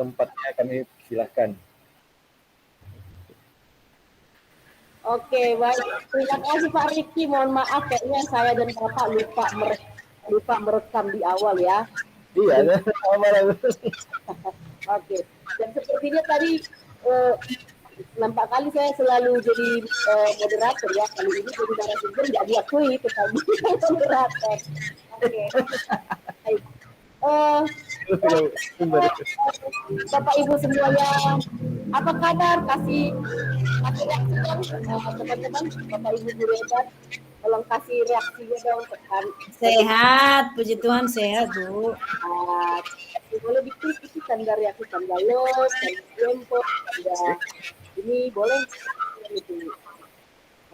tempatnya kami silahkan. Oke, baik. Terima kasih Pak Riki. Mohon maaf kayaknya saya dan Bapak lupa merekam di awal ya. Iya, Oke. Dan sepertinya tadi nampak kali saya selalu jadi moderator ya. Kali ini jadi narasumber nggak diakui tetapi moderator. Oke. Baik. Bapak Ibu semuanya, apa kabar? Kasih reaksi dong teman-teman, Bapak Ibu guru hebat, tolong kasih reaksinya dong. Sehat, puji Tuhan sehat Bu. Boleh diklik itu tanda reaksi, tanda love, tanda jempol, tanda ini boleh itu.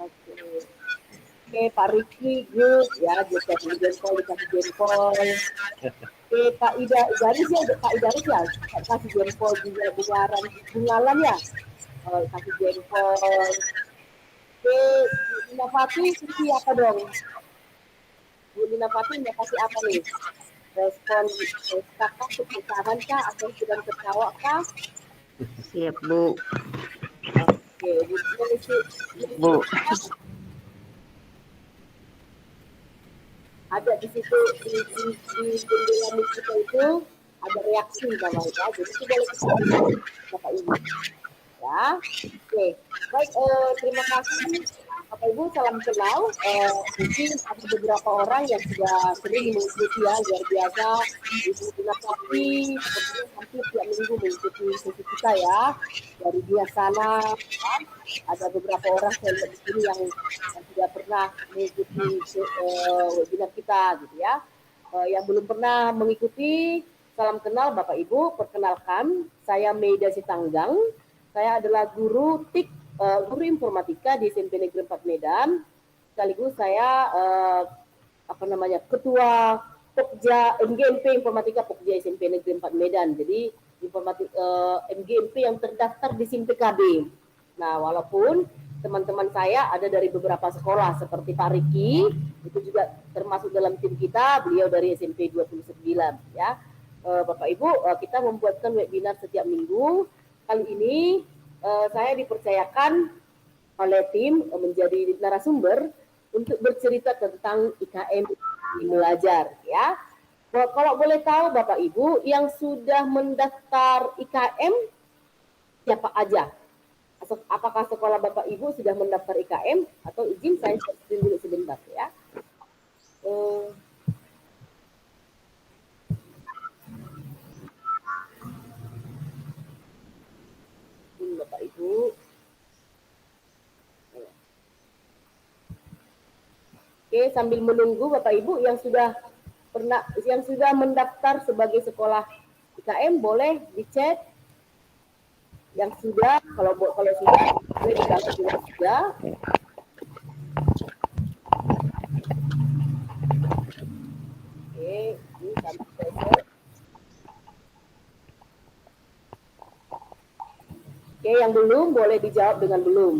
Oke, Pak Riki, good ya, dikasih jempol. Oke, Kak Ida Garis ya, Kak Idaris ya, kasih jempol juga bungalan ya, kasih jempol. Oke, Bu Lina Fati, kasih apa dong? Bu Lina Fati mau kasih apa nih? Respon kakak kesusahan kah atau sedang tertawa kah? Siap Bu. Oke, Bu. Ada di situ di jendela kita itu ada reaksi namanya, jadi itu boleh kita Bapak Ibu ya. Oke, baik, terima kasih Bapak Ibu, salam kenal. Mungkin ada beberapa orang yang sudah sering mengikuti ya, luar biasa Ibu Tina Fati sepertinya hampir tiap minggu mengikuti sesi kita ya, dari dia sana ya. Ada beberapa orang saya lihat di sini yang sudah pernah mengikuti webinar kita gitu ya. Yang belum pernah mengikuti, salam kenal Bapak Ibu, perkenalkan saya Meida Sitanggang. Saya adalah guru informatika di SMP Negeri 4 Medan. Sekaligus saya ketua Pokja MGMP Informatika Pokja SMP Negeri 4 Medan. Jadi MGMP yang terdaftar di SIM PKB. Nah, walaupun teman-teman saya ada dari beberapa sekolah seperti Pak Riki, itu juga termasuk dalam tim kita, beliau dari SMP 29 ya. Bapak Ibu, kita membuatkan webinar setiap minggu. Kali ini saya dipercayakan oleh tim menjadi narasumber untuk bercerita tentang IKM belajar ya. Kalau boleh tahu Bapak Ibu yang sudah mendaftar IKM siapa aja? Apakah sekolah Bapak Ibu sudah mendaftar IKM atau izin saya screen dulu sebentar ya. Bapak Ibu. Oke, sambil menunggu Bapak Ibu yang sudah mendaftar sebagai sekolah IKM boleh dicek. Yang sudah, kalau sudah boleh dikasih sudah. Oke, ini sampai selesai. Oke, yang belum boleh dijawab dengan belum.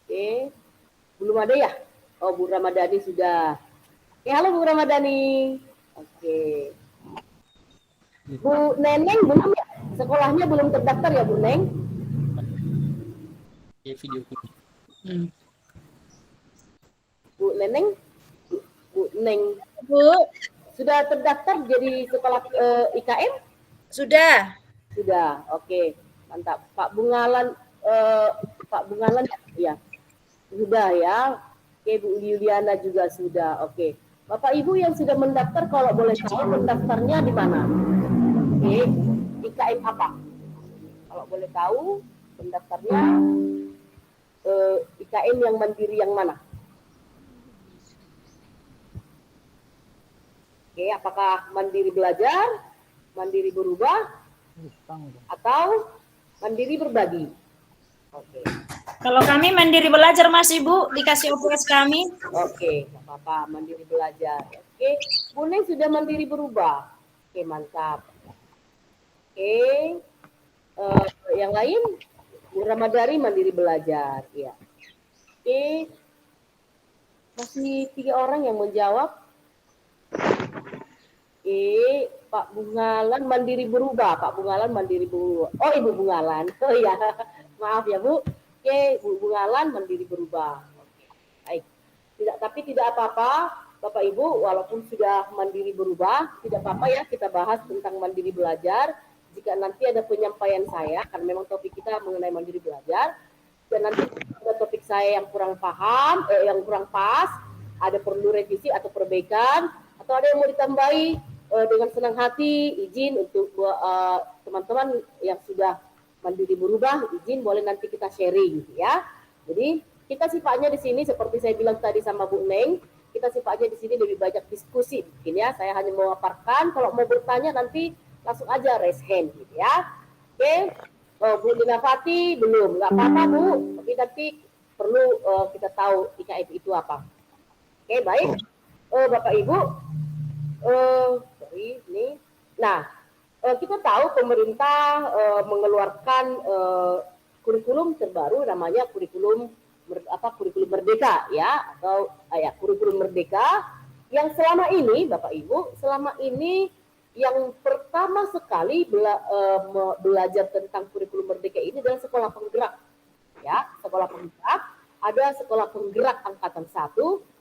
Oke, belum ada ya? Oh, Bu Ramadhani sudah. Oke, halo Bu Ramadhani. Oke. Bu Neneng belum ya? Sekolahnya belum terdaftar ya Bu Neng? Ya, video. Bu Neneng? Bu Neng. Bu. Sudah terdaftar jadi sekolah IKM? Sudah. Sudah, oke. Mantap. Pak Bungalan ya? Sudah ya. Oke, Bu Yuliana juga sudah, oke. Bapak Ibu yang sudah mendaftar kalau boleh tahu mendaftarnya di mana? Oke, IKM apa? Kalau boleh tahu mendaftarnya IKM yang mandiri yang mana? Oke, apakah mandiri belajar, mandiri berubah, atau mandiri berbagi? Oke. Kalau kami mandiri belajar Mas Ibu, dikasih OPS kami. Oke, nggak apa-apa, mandiri belajar. Oke, Bu Neng sudah mandiri berubah. Oke, mantap. Oke, yang lain, Bu Ramadhani mandiri belajar. Ya. Oke, masih 3 orang yang menjawab. Oke, Pak Bungalan Mandiri Berubah. Pak Bungalan Mandiri Berubah. Oh, Ibu Bungalan. Oh ya, maaf ya Bu. Oke, Bu Bungalan Mandiri Berubah. Oke, baik. Tapi tidak apa-apa, Bapak Ibu, walaupun sudah mandiri berubah, tidak apa-apa ya kita bahas tentang mandiri belajar. Jika nanti ada penyampaian saya, karena memang topik kita mengenai mandiri belajar, dan nanti ada topik saya yang kurang paham, yang kurang pas, ada perlu revisi atau perbaikan, atau ada yang mau ditambahi, dengan senang hati, izin untuk teman-teman yang sudah mandiri berubah, izin boleh nanti kita sharing ya. Jadi kita sifatnya di sini seperti saya bilang tadi sama Bu Neng, kita sifatnya di sini lebih banyak diskusi mungkin ya. Saya hanya memaparkan, kalau mau bertanya nanti langsung aja raise hand gitu ya. Oke, Bu Lina Fati belum, nggak apa-apa Bu, tapi nanti perlu kita tahu IKF itu apa. Oke, baik. Bapak Ibu, sorry ini. Nah, kita tahu pemerintah mengeluarkan kurikulum terbaru namanya kurikulum Merdeka ya, atau kurikulum Merdeka yang selama ini Bapak Ibu, selama ini yang pertama sekali belajar tentang kurikulum Merdeka ini adalah sekolah penggerak ya, sekolah penggerak, ada sekolah penggerak angkatan 1,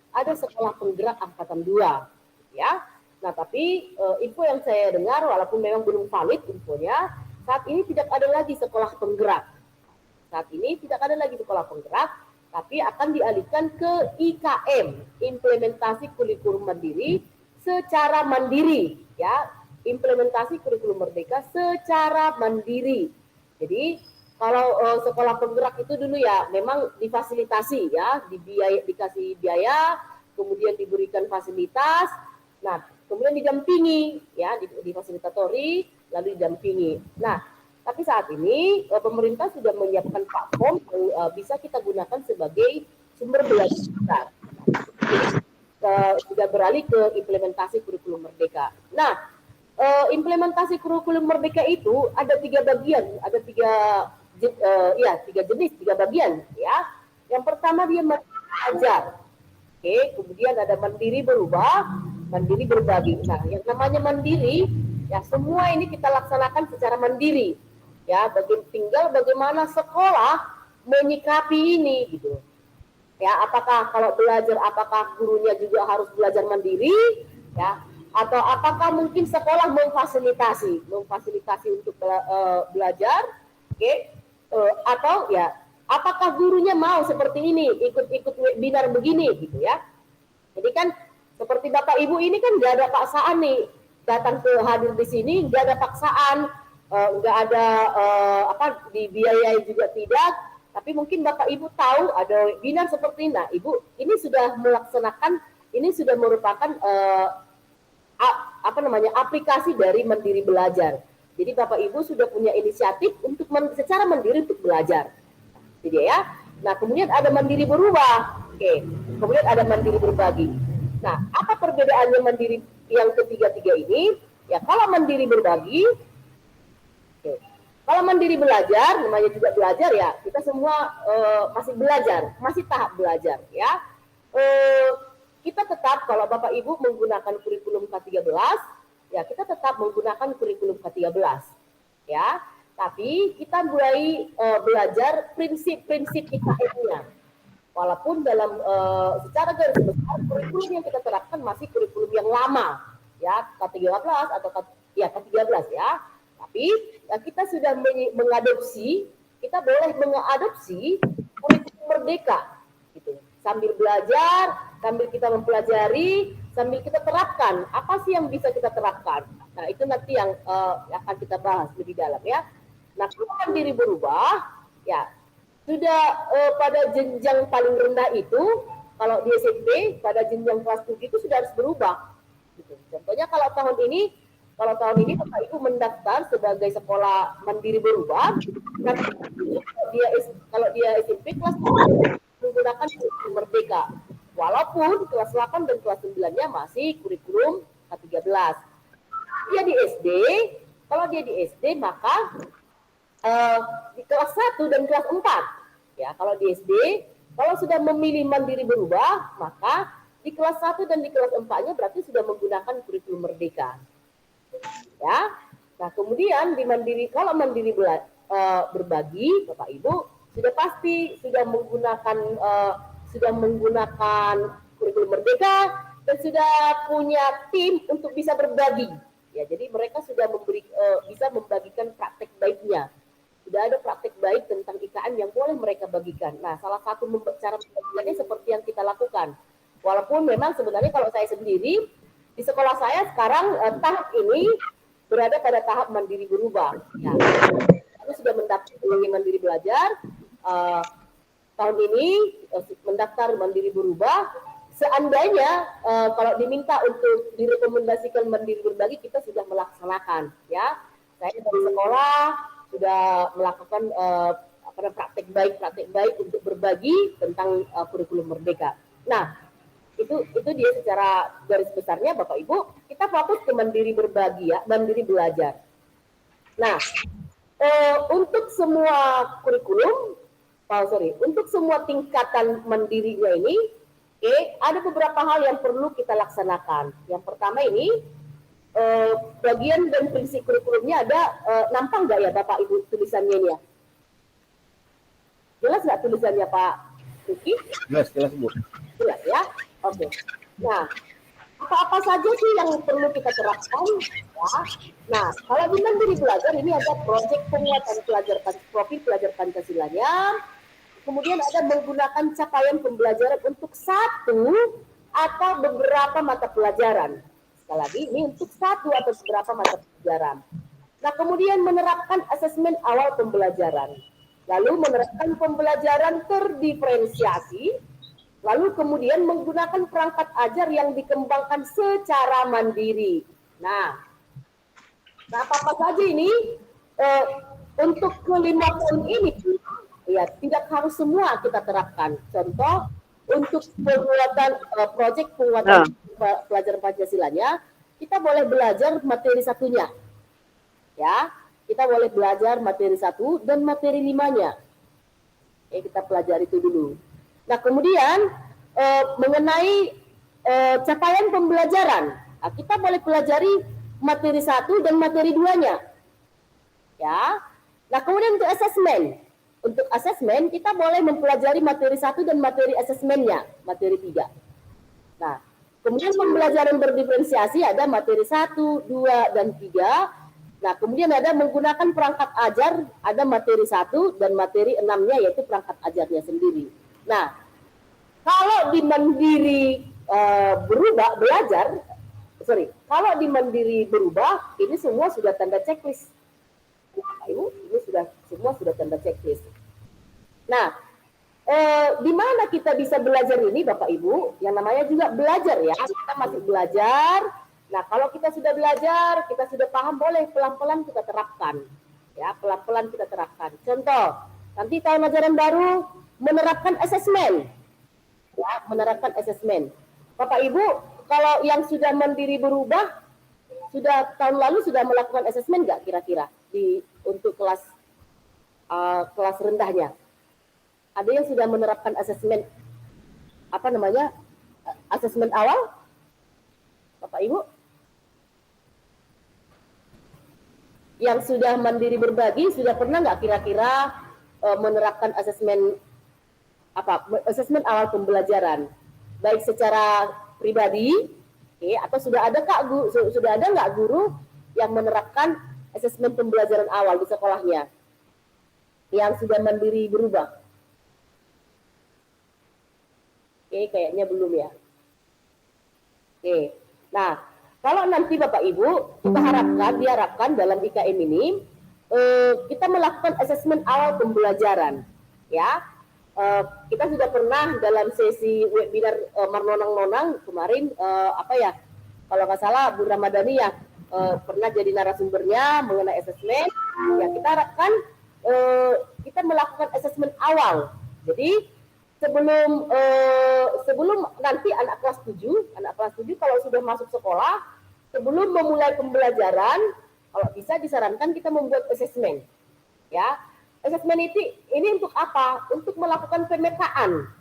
ada sekolah penggerak angkatan 2 ya. Nah, tapi info yang saya dengar walaupun memang belum valid infonya, saat ini tidak ada lagi sekolah penggerak. Saat ini tidak ada lagi sekolah penggerak, tapi akan dialihkan ke IKM, implementasi kurikulum mandiri secara mandiri ya, implementasi kurikulum Merdeka secara mandiri. Jadi kalau sekolah penggerak itu dulu ya memang difasilitasi ya, dikasih biaya, kemudian diberikan fasilitas, nah kemudian didampingi ya, difasilitatori lalu didampingi. Nah, tapi saat ini pemerintah sudah menyiapkan platform yang bisa kita gunakan sebagai sumber belajar kita. Sudah beralih ke implementasi kurikulum Merdeka. Nah, implementasi kurikulum Merdeka itu ada 3 bagian, ada 3 jenis, 3 bagian ya. Yang pertama dia belajar. Oke, kemudian ada mandiri berubah, mandiri berbagi. Nah, yang namanya mandiri ya semua ini kita laksanakan secara mandiri. Ya, tinggal bagaimana sekolah menyikapi ini gitu. Ya, apakah kalau belajar apakah gurunya juga harus belajar mandiri ya, atau apakah mungkin sekolah memfasilitasi untuk belajar, oke? Atau ya apakah gurunya mau seperti ini, ikut webinar begini gitu ya. Jadi kan seperti Bapak Ibu ini kan nggak ada paksaan nih, datang ke hadir di sini nggak ada paksaan, nggak ada dibiayai juga tidak, tapi mungkin Bapak Ibu tahu ada webinar seperti ini. Nah, Ibu ini sudah melaksanakan, ini sudah merupakan aplikasi dari mandiri belajar. Jadi Bapak Ibu sudah punya inisiatif untuk secara mandiri untuk belajar. Jadi ya. Nah, kemudian ada mandiri berubah. Oke. Kemudian ada mandiri berbagi. Nah, apa perbedaannya mandiri yang ketiga-tiga ini? Ya, kalau mandiri berbagi, kalau mandiri belajar, namanya juga belajar ya, kita semua masih belajar, masih tahap belajar ya. Kita tetap kalau Bapak Ibu menggunakan kurikulum K13, ya kita tetap menggunakan kurikulum K13 ya. Tapi kita mulai belajar prinsip-prinsip IKM-nya. Walaupun dalam secara garis besar kurikulum yang kita terapkan masih kurikulum yang lama ya, K13 atau K13 ya. Tapi ya, kita sudah mengadopsi, kita boleh mengadopsi kurikulum Merdeka gitu. Sambil belajar, sambil kita mempelajari, sambil kita terapkan apa sih yang bisa kita terapkan. Nah, itu nanti yang akan kita bahas lebih dalam ya. Nah, kalau mandiri berubah ya sudah pada jenjang paling rendah itu, kalau di SMP pada jenjang kelas 7 itu sudah harus berubah gitu. Contohnya kalau tahun ini Bapak Ibu mendaftar sebagai sekolah mandiri berubah, kalau dia SMP kelas 7 menggunakan kurikulum Merdeka. Walaupun kelas 8 dan kelas 9-nya masih kurikulum K13. Dia di SD, kalau dia di SD maka di kelas 1 dan kelas 4. Ya, kalau di SD, kalau sudah memilih mandiri berubah, maka di kelas 1 dan di kelas 4-nya berarti sudah menggunakan kurikulum Merdeka. Ya. Nah, kemudian di mandiri, kalau mandiri berbagi, Bapak Ibu sudah pasti sudah menggunakan kurikulum merdeka dan sudah punya tim untuk bisa berbagi. Ya, jadi mereka sudah bisa membagikan praktek baiknya. Sudah ada praktek baik tentang IKN yang boleh mereka bagikan. Nah, salah satu cara membagikannya seperti yang kita lakukan. Walaupun memang sebenarnya kalau saya sendiri di sekolah saya sekarang tahap ini berada pada tahap mandiri berubah. Ya, aku sudah mendaftar mandiri belajar. Tahun ini mendaftar mandiri berubah. Seandainya kalau diminta untuk direkomendasikan mandiri berbagi, kita sudah melaksanakan. Ya, saya dari sekolah sudah melakukan praktek baik untuk berbagi tentang kurikulum merdeka. Nah, itu dia secara garis besarnya Bapak Ibu, kita fokus ke mandiri berbagi ya, mandiri belajar. Nah, untuk semua kurikulum, untuk semua tingkatan mandirinya ini, ada beberapa hal yang perlu kita laksanakan. Yang pertama ini, bagian dan prinsip kurikulumnya ada, nampak nggak ya Bapak Ibu tulisannya ini ya? Jelas nggak tulisannya Pak Ruki? Jelas Bu. Jelas ya? Oke. Nah, apa-apa saja sih yang perlu kita terapkan? Ya. Nah, kalau di mandiri belajar ini ada proyek penguatan profil pelajar Pancasilanya. Kemudian ada menggunakan capaian pembelajaran untuk satu atau beberapa mata pelajaran. Sekali lagi, ini untuk satu atau beberapa mata pelajaran. Nah, kemudian menerapkan asesmen awal pembelajaran. Lalu menerapkan pembelajaran terdiferensiasi. Lalu kemudian menggunakan perangkat ajar yang dikembangkan secara mandiri. Nah apa-apa saja ini untuk kelima poin ini, ya tidak harus semua kita terapkan. Contoh, untuk penguatan proyek penguatan pelajaran Pancasilanya, kita boleh belajar materi satunya. Ya, kita boleh belajar materi 1 dan materi 5-nya. Kita pelajari itu dulu. Nah, kemudian mengenai capaian pembelajaran, kita boleh pelajari materi 1 dan materi 2-nya. Ya. Nah, kemudian untuk asesmen. Untuk asesmen kita boleh mempelajari materi 1 dan materi asesmennya, materi 3. Nah, kemudian pembelajaran berdiferensiasi ada materi 1, 2, dan 3. Nah, kemudian ada menggunakan perangkat ajar, ada materi 1 dan materi 6-nya yaitu perangkat ajarnya sendiri. Nah, kalau di mandiri kalau di mandiri berubah, ini semua sudah tanda checklist. Ini semua sudah tanda checklist. Nah, di mana kita bisa belajar ini, Bapak Ibu? Yang namanya juga belajar ya. Kita masih belajar. Nah, kalau kita sudah belajar, kita sudah paham, boleh pelan-pelan kita terapkan. Ya, pelan-pelan kita terapkan. Contoh, nanti tahun ajaran baru menerapkan asesmen. Ya, menerapkan asesmen. Bapak Ibu, kalau yang sudah mandiri berubah, sudah tahun lalu sudah melakukan asesmen nggak kira-kira untuk kelas rendahnya? Ada yang sudah menerapkan asesmen asesmen awal? Bapak Ibu? Yang sudah mandiri berbagi sudah pernah nggak kira-kira menerapkan asesmen awal pembelajaran, baik secara pribadi, atau sudah ada nggak guru yang menerapkan asesmen pembelajaran awal di sekolahnya yang sudah mandiri berubah? Kayaknya belum ya. Nah, kalau nanti Bapak Ibu kita diharapkan dalam IKN ini kita melakukan asesmen awal pembelajaran, ya. Kita sudah pernah dalam sesi webinar Marnonang kemarin kalau nggak salah Bu Ramadhani ya pernah jadi narasumbernya mengenai asesmen. Ya, kita harapkan kita melakukan asesmen awal. Jadi sebelum nanti anak kelas 7 kalau sudah masuk sekolah, sebelum memulai pembelajaran, kalau bisa disarankan kita membuat asesmen. Ya. Asesmen ini untuk apa? Untuk melakukan pemetaan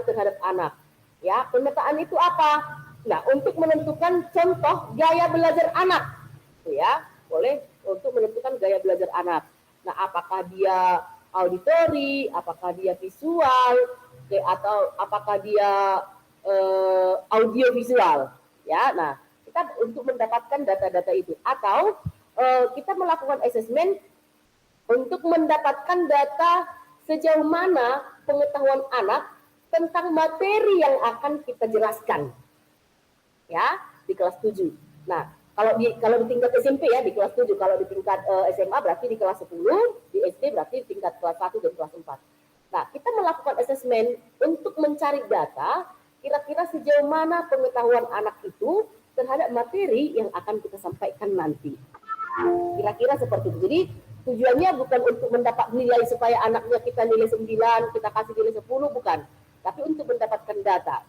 terhadap anak. Ya, pemetaan itu apa? Nah, untuk menentukan contoh gaya belajar anak. gitu ya. Boleh untuk menentukan gaya belajar anak. Nah, apakah dia auditori, apakah dia visual, atau apakah dia audio visual, ya. Nah, kita untuk mendapatkan data-data itu, atau kita melakukan asesmen untuk mendapatkan data sejauh mana pengetahuan anak tentang materi yang akan kita jelaskan, ya, di kelas 7. Nah, kalau di tingkat SMP ya di kelas 7, kalau di tingkat SMA berarti di kelas 10, di SD berarti di tingkat kelas 1 dan kelas 4. Nah, kita melakukan asesmen untuk mencari data kira-kira sejauh mana pengetahuan anak itu terhadap materi yang akan kita sampaikan nanti. Kira-kira seperti itu. Jadi tujuannya bukan untuk mendapat nilai supaya anaknya kita nilai 9, kita kasih nilai 10, bukan. Tapi untuk mendapatkan data.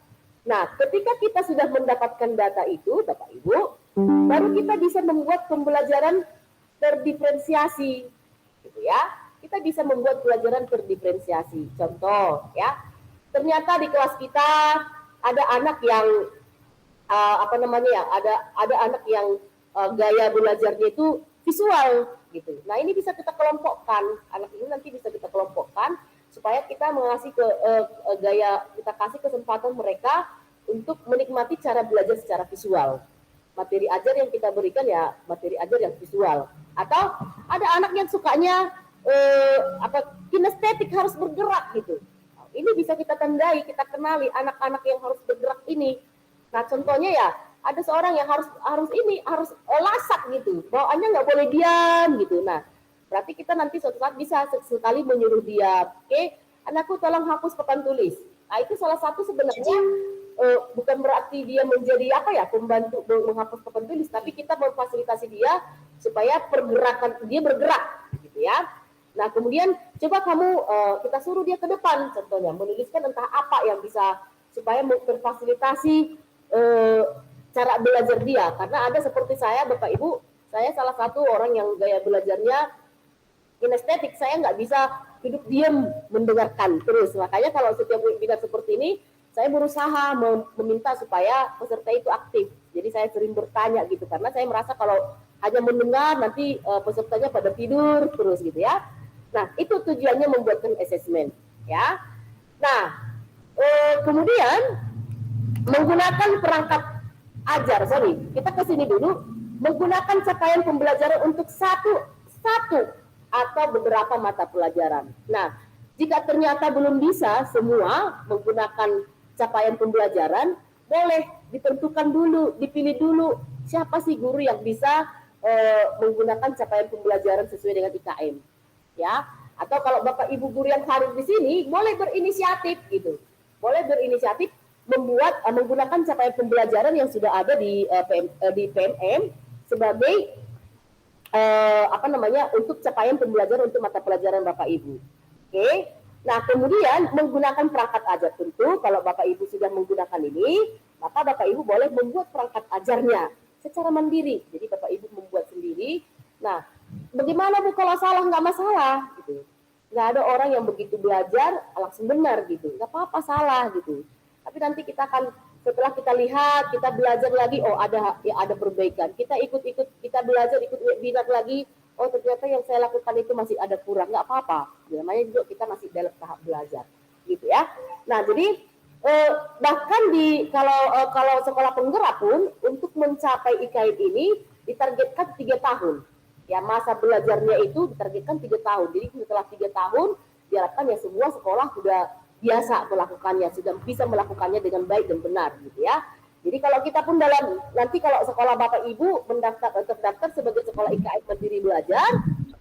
Nah, ketika kita sudah mendapatkan data itu, Bapak Ibu, baru kita bisa membuat pembelajaran terdiferensiasi, gitu ya. Kita bisa membuat pelajaran terdiferensiasi. Contoh, ya, ternyata di kelas kita ada anak yang ada anak yang gaya belajarnya itu visual, gitu. Nah, ini bisa kita kelompokkan. Anak ini nanti bisa kita kelompokkan supaya kita mengasih kita kasih kesempatan mereka untuk menikmati cara belajar secara visual. Materi ajar yang kita berikan ya materi ajar yang visual. Atau ada anak yang sukanya kinestetik, harus bergerak gitu. Ini bisa kita tandai, kita kenali anak-anak yang harus bergerak ini. Nah, contohnya ya ada seorang yang harus lasak gitu, bawaannya nggak boleh diam gitu. Nah, berarti kita nanti suatu saat bisa sekali menyuruh dia, oke, anakku tolong hapus papan tulis. Nah, itu salah satu sebenarnya bukan berarti dia menjadi pembantu menghapus papan tulis, tapi kita memfasilitasi dia supaya pergerakan dia bergerak, gitu ya. Nah, kemudian coba kamu kita suruh dia ke depan, contohnya menuliskan entah apa yang bisa supaya terfasilitasi cara belajar dia. Karena ada seperti saya, Bapak Ibu, saya salah satu orang yang gaya belajarnya kinestetik, saya nggak bisa duduk diam mendengarkan terus. Makanya kalau setiap webinar seperti ini, saya berusaha meminta supaya peserta itu aktif. Jadi saya sering bertanya gitu, karena saya merasa kalau hanya mendengar nanti pesertanya pada tidur terus gitu ya. Nah, itu tujuannya membuatkan asesmen, ya. Nah, kemudian menggunakan perangkat ajar, kita ke sini dulu, menggunakan capaian pembelajaran untuk satu atau beberapa mata pelajaran. Nah, jika ternyata belum bisa semua menggunakan capaian pembelajaran, boleh ditentukan dulu, dipilih dulu siapa sih guru yang bisa menggunakan capaian pembelajaran sesuai dengan IKM. Ya, atau kalau Bapak Ibu guru yang hadir di sini boleh berinisiatif gitu, boleh berinisiatif menggunakan capaian pembelajaran yang sudah ada di PMM sebagai untuk capaian pembelajaran untuk mata pelajaran Bapak Ibu. Oke. Nah, kemudian menggunakan perangkat ajar, tentu kalau Bapak Ibu sudah menggunakan ini, maka Bapak Ibu boleh membuat perangkat ajarnya secara mandiri. Jadi Bapak Ibu membuat sendiri. Nah, bagaimana Bu kalau salah? Nggak masalah gitu. Nggak ada orang yang begitu belajar langsung benar gitu. Nggak apa-apa salah gitu. Tapi nanti kita akan, setelah kita lihat, kita belajar lagi, oh ada perbaikan. Kita kita belajar, ikut webinar lagi, oh ternyata yang saya lakukan itu masih ada kurang. Nggak apa-apa. Namanya juga kita masih dalam tahap belajar gitu ya. Nah, jadi bahkan kalau sekolah penggerak pun untuk mencapai IKM ini ditargetkan 3 tahun. Ya, masa belajarnya itu ditargetkan 3 tahun. Jadi setelah 3 tahun diharapkan ya semua sekolah sudah biasa melakukannya, sudah bisa melakukannya dengan baik dan benar gitu ya. Jadi kalau kita pun nanti kalau sekolah Bapak Ibu terdaftar sebagai sekolah IKM Mandiri Belajar,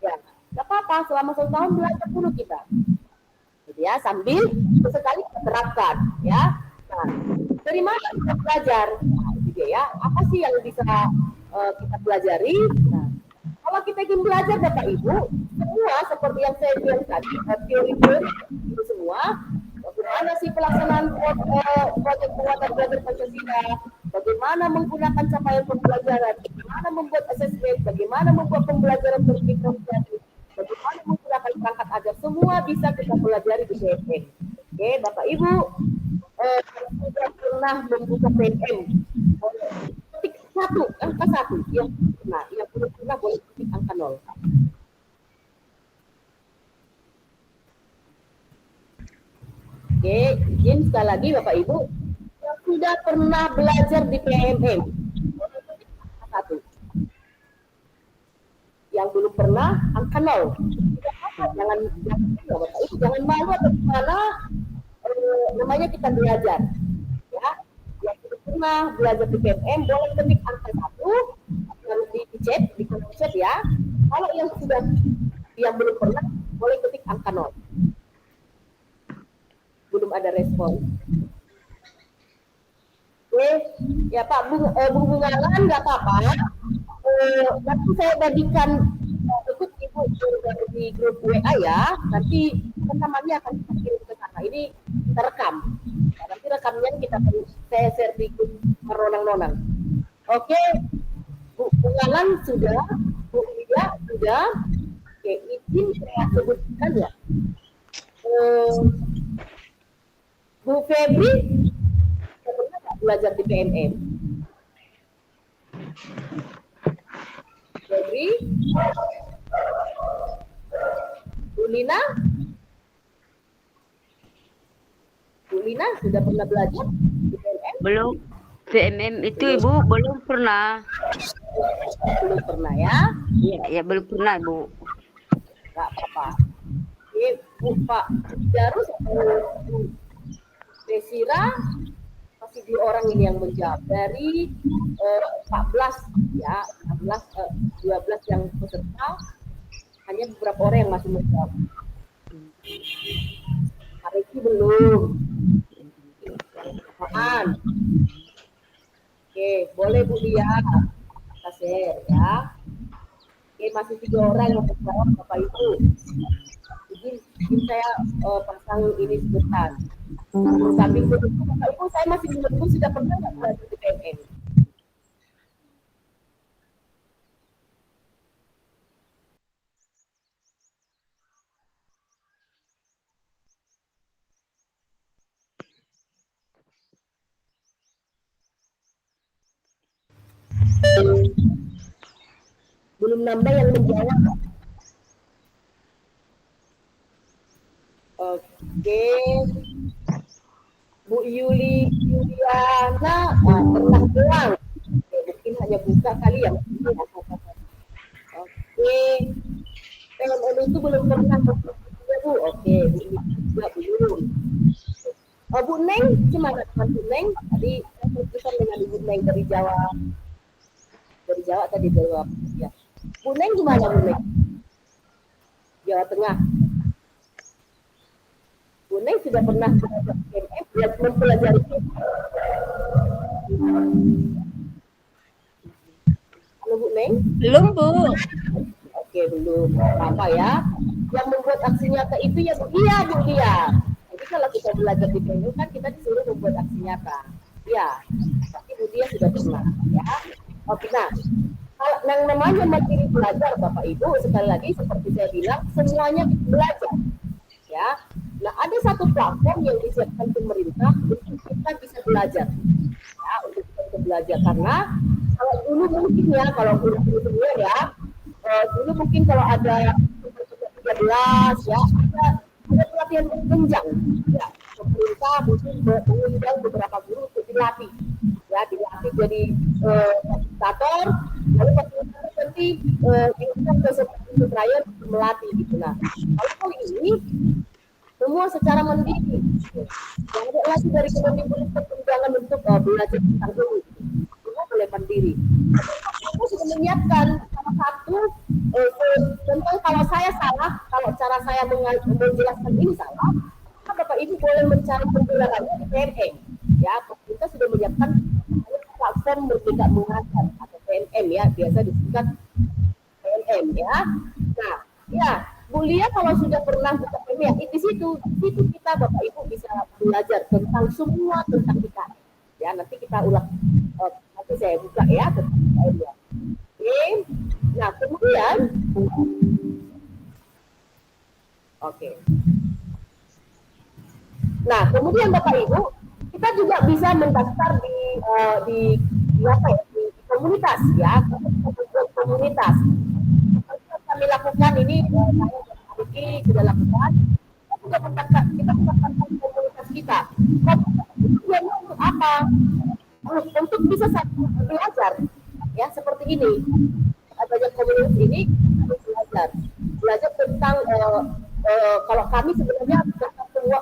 ya nggak apa-apa, selama 1 tahun belajar dulu kita. Gitu ya, sambil sesekali kita terapkan ya. Nah, dari mana kita belajar? Nah, gitu ya. Apa sih yang bisa kita pelajari? Nah, kalau kita ingin belajar Bapak Ibu, semua seperti yang saya bilang tadi, teori-teori itu semua, bagaimana sih pelaksanaan proyek penguatan belajar Pancasila, bagaimana menggunakan capaian pembelajaran, bagaimana membuat asesmen, bagaimana membuat pembelajaran terdiferensiasi, bagaimana menggunakan perangkat ajar, semua bisa kita pelajari di PMM. Oke, Bapak Ibu, sudah pernah membuka PMM, angka 1, yang belum pernah boleh ketik angka 0. Oke, izin sekali lagi Bapak Ibu yang sudah pernah belajar di PMM. Satu. Yang belum pernah angka 0. Jangan Bapak Ibu jangan malu atau gimana, namanya kita belajar. Ya, yang sudah pernah belajar di PMM boleh ketik angka 1 di chat, di kolom chat ya. Kalau yang belum pernah boleh ketik angka 0. Belum ada respon. Oke, ya Pak Bung Bungalan nggak apa-apa. Nanti saya bagikan ikut Ibu di grup WA ya. Nanti rekamannya akan kita kirim ke sana. Ini terekam. Nah, nanti rekamnya saya share di grup Ronang-Nonang. Oke, Bu Bungalan sudah, Bu Ida sudah. Oke, izin saya sebutkan ya. Bu Febri pernah nggak belajar di PMM? Febri? Bu Lina? Bu Lina sudah pernah belajar di PMM? Belum. PMM itu Ibu belum pernah. Belum pernah ya? Iya, ya belum pernah Bu. Nggak apa-apa. Oke, Bu Pak Jarus atau Desira, masih 2 orang ini yang menjawab dari 14 ya, 12 yang peserta, hanya beberapa orang yang masih menjawab. Hariki belum. Apaan? Oke, boleh Bu Lia, kita share ya. Oke, masih 3 orang yang menjawab Bapak Ibu. Jadi saya pasang ini sebentar. Samping itu Bapak Ibu, saya masih menunggu sudah pernah nggak belajar di PMM? Belum nambah yang menjawab. Oke, Bu Yuliana pernah pulang. Mungkin hanya buka kali ya. Oke, PMM itu belum pernah Bu. Oke, Bu juga belum. Bu Neng, gimana dengan Bu Neng? Tadi saya berbicara dengan Ibu Neng dari Jawa. Dari Jawa tadi jawab ya. Bu Neng gimana Bu Neng? Jawa Tengah. Bu Neng sudah pernah belajar PMM, mempelajari Halo Bu Neng? Belum, Bu. Oke, belum. Apa ya? Yang membuat aksi nyata itu ya Bu Dia, Bu Dia. Jadi kalau kita belajar di PMM kan kita disuruh membuat aksi nyata. Ya, tapi Bu Dia sudah pernah ya. Oke, nah, kalau yang namanya materi belajar Bapak Ibu, sekali lagi seperti saya bilang, semuanya belajar. Ya, nah ada satu platform yang disiapkan pemerintah untuk kita bisa belajar. Ya, untuk kita bisa belajar karena kalau dulu mungkin ya, kalau dulu ya, dulu mungkin kalau ada 13 ya, ada pelatihan berjenjang. Ya, pemerintah mungkin mengundang beberapa guru untuk dilatih. Ya, dilatih jadi fasilitator, lalu fasilitator nanti diundang ke seperti trial melatih gitu. Nah, kalau ini semua secara mandiri. Yang ada lagi dari Kemendikbud perkembangan untuk belajar tentang ini. Semua boleh mandiri. Aku sudah menyiapkan salah satu tentang kalau saya salah, kalau cara saya menjelaskan ini salah, maka Bapak Ibu boleh mencari pembelaannya di PMM. Ya, kita sudah menyiapkan platform Merdeka Mengajar atau PMM ya, biasa disingkat PMM ya. Nah, ya Bu Lia kalau sudah pernah buka PMM ya, di situ kita Bapak Ibu bisa belajar tentang semua tentang kita. Ya, nanti kita ulang, nanti saya buka ya tentang PMM. Oke. Nah, kemudian oke. Nah, kemudian Bapak Ibu, kita juga bisa mendaftar di apa ya, di komunitas ya, komunitas. Yang kami lakukan ini, saya dan Riki sudah lakukan. Kita mengembangkan komunitas kita. Komunitas itu tujuannya untuk apa? Untuk bisa belajar, ya seperti ini. Banyak komunitas ini harus belajar tentang kalau kami sebenarnya tentang semua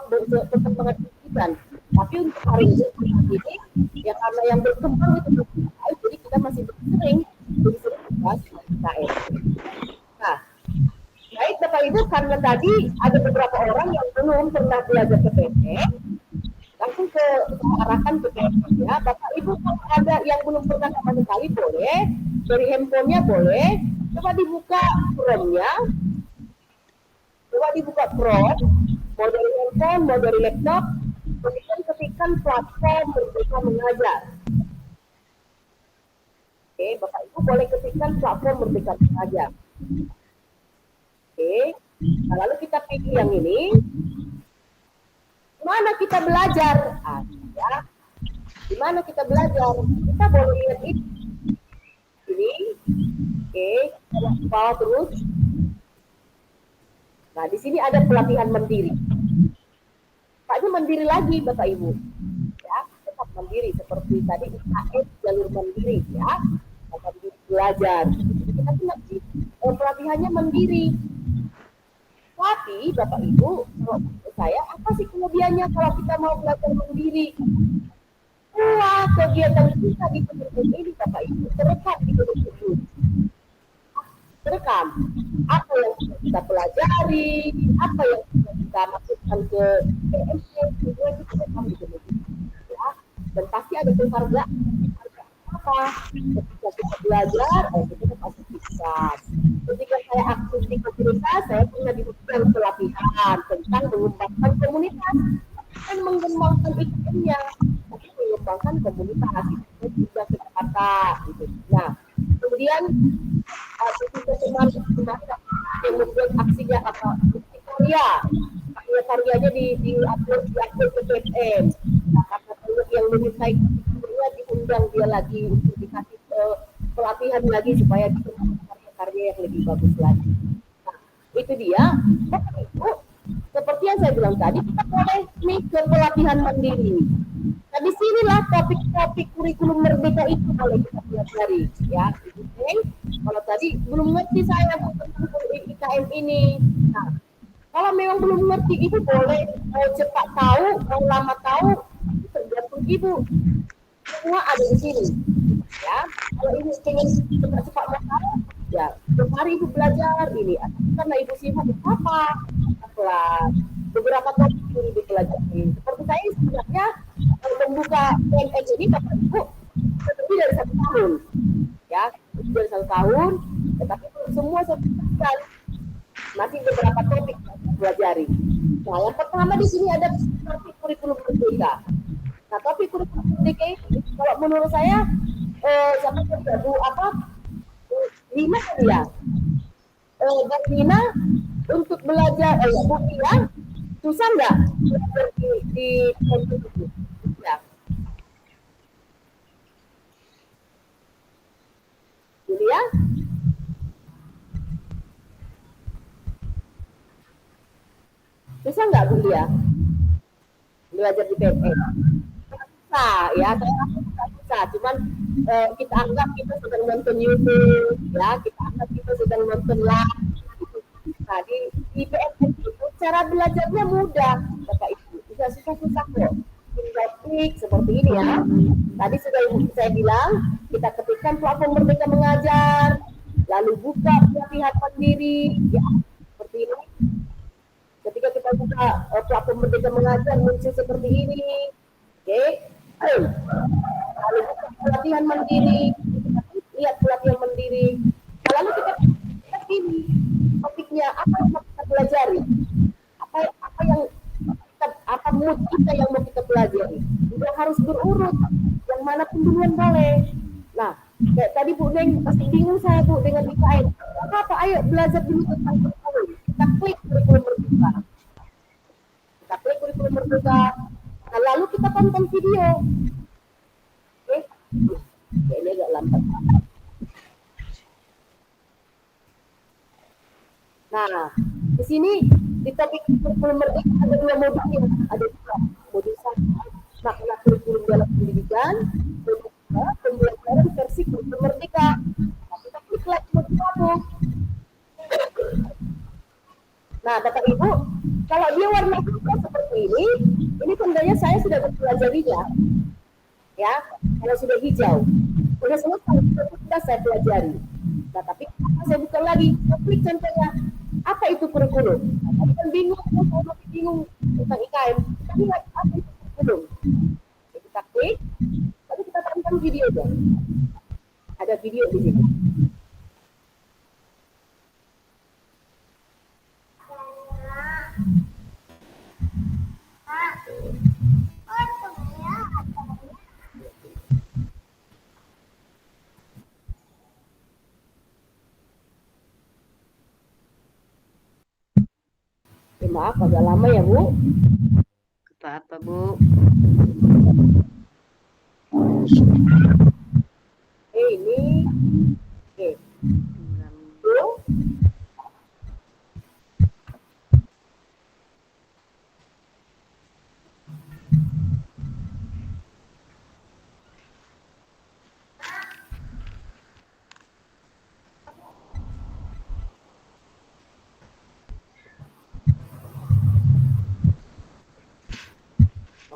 perkembangan pendidikan, tapi untuk hari ini ya karena yang berkembang itu jadi kita masih sering bahas PKM. Nah, baik Bapak Ibu, karena tadi ada beberapa orang yang belum pernah belajar PPM, langsung ke arahkan ke PPM ya. Bapak Ibu kalau ada yang belum pernah sama sekali boleh dari handphonenya boleh coba dibuka Chrome-nya, mau dari handphone, mau dari laptop, kemudian ketikkan platform Merdeka Mengajar. Oke, Bapak Ibu boleh ketikkan platform Merdeka Mengajar. Oke, nah, lalu kita pilih yang ini. Di mana kita belajar? Ya. Di mana kita belajar? Kita boleh lihat ini. Oke, kita bawah terus. Nah, di sini ada pelatihan mandiri. Paknya mandiri lagi, Bapak Ibu. Ya, tetap mandiri seperti tadi IKS jalur mandiri ya. Mandiri belajar. Kita punya pelatihannya mandiri. Tapi Bapak Ibu, kalau saya apa sih kelebihannya kalau kita mau belajar mandiri? Wah, kegiatan kita di PPM ini Bapak Ibu terekam di PPM. Terekam apa yang kita pelajari, apa yang kita masukkan ke PMC, semua itu terekam di PPM. Ya, dan pasti ada penghargaan. Apa? Ketika kita belajar, kita pasti bisa. Ketika saya aktif di komunitas, saya pernah diberikan pelatihan tentang mengembangkan komunitas dan mengembangkan iklimnya, tapi mengembangkan komunitas itu juga ke Jakarta. Gitu. Nah, kemudian ketika kemarin yang membuat aksinya apa? Karyanya di upload ke PPM. Nah, karena yang menyukai diundang dia lagi untuk dikasih pelatihan lagi supaya bisa karya yang lebih bagus lagi. Nah, itu dia. Bapak Ibu, seperti yang saya bilang tadi, kita boleh nih ke pelatihan mandiri. Nah, disinilah topik-topik kurikulum merdeka itu boleh kita pelajari. Ya, kalau tadi belum ngerti saya tentang IKM ini. Nah, kalau memang belum ngerti itu boleh mau cepat tahu, mau lama tahu, tergantung Ibu. Semua ada di sini. Ya, kalau ini pengen cepat-cepat mau tahu, ya, hari Ibu belajar ini. Karena Ibu sibuk apa? Beberapa topik ini dipelajari. Seperti saya sebenarnya membuka PNS ini Bapak Ibu lebih dari 1 tahun. Ya, lebih dari 1 tahun. Tetapi semua sebutkan masih beberapa topik yang pelajari. Nah, yang pertama di sini ada topik kurikulum merdeka. Nah, topik kurikulum merdeka ini kalau menurut saya sampai ke Lina kan ya. Dan Lina untuk belajar Bu Lina susah nggak belajar di itu? Ya. Julia? Susah nggak Bu Lia belajar di PPM? Susah ya, saya susah. Cuman kita anggap kita sedang nonton YouTube, ya kita anggap kita sedang nonton live. Nah, di PPM itu cara belajarnya mudah, Bapak Ibu. Bisa susah-susah kok. Tinggal klik seperti ini ya. Tadi sudah saya bilang, kita ketikkan platform Merdeka Mengajar, lalu buka pelatihan mandiri, ya seperti ini. Ketika kita buka platform Merdeka Mengajar muncul seperti ini, oke. Lalu buka pelatihan mandiri, lihat pelatihan mandiri. Lalu kita lihat ini topiknya apa yang mau kita pelajari, apa yang apa mood kita yang mau kita pelajari. Tidak harus berurut, yang mana pun duluan boleh. Nah, kayak tadi Bu Neng pasti bingung saya Bu dengan IKN. Apa? Ayo belajar dulu tentang kurikulum. Kita klik kurikulum merdeka. Nah, lalu kita tonton video. Oke, ini agak lambat. Nah, di sini di topik kurikulum merdeka ada dua modul ya, ada dua modul satu makna kurikulum dalam pendidikan, modul dua pembelajaran versi kurikulum merdeka. Nah, kita klik lagi modul satu. Nah, Bapak Ibu, kalau dia warna hijau seperti ini tandanya saya sudah mempelajarinya. Ya, kalau sudah hijau, sudah selesai, sudah saya pelajari. Nah, tapi saya buka lagi, saya klik contohnya, apa itu kurikulum? Nah, tadi kan bingung, saya masih bingung tentang IKM. Kita lihat apa itu kurikulum. Jadi kita klik, tapi kita tonton videonya. Ada video di sini. Maaf, agak lama ya, Bu. Apa-apa, Bu. Ini. Oke. Bu.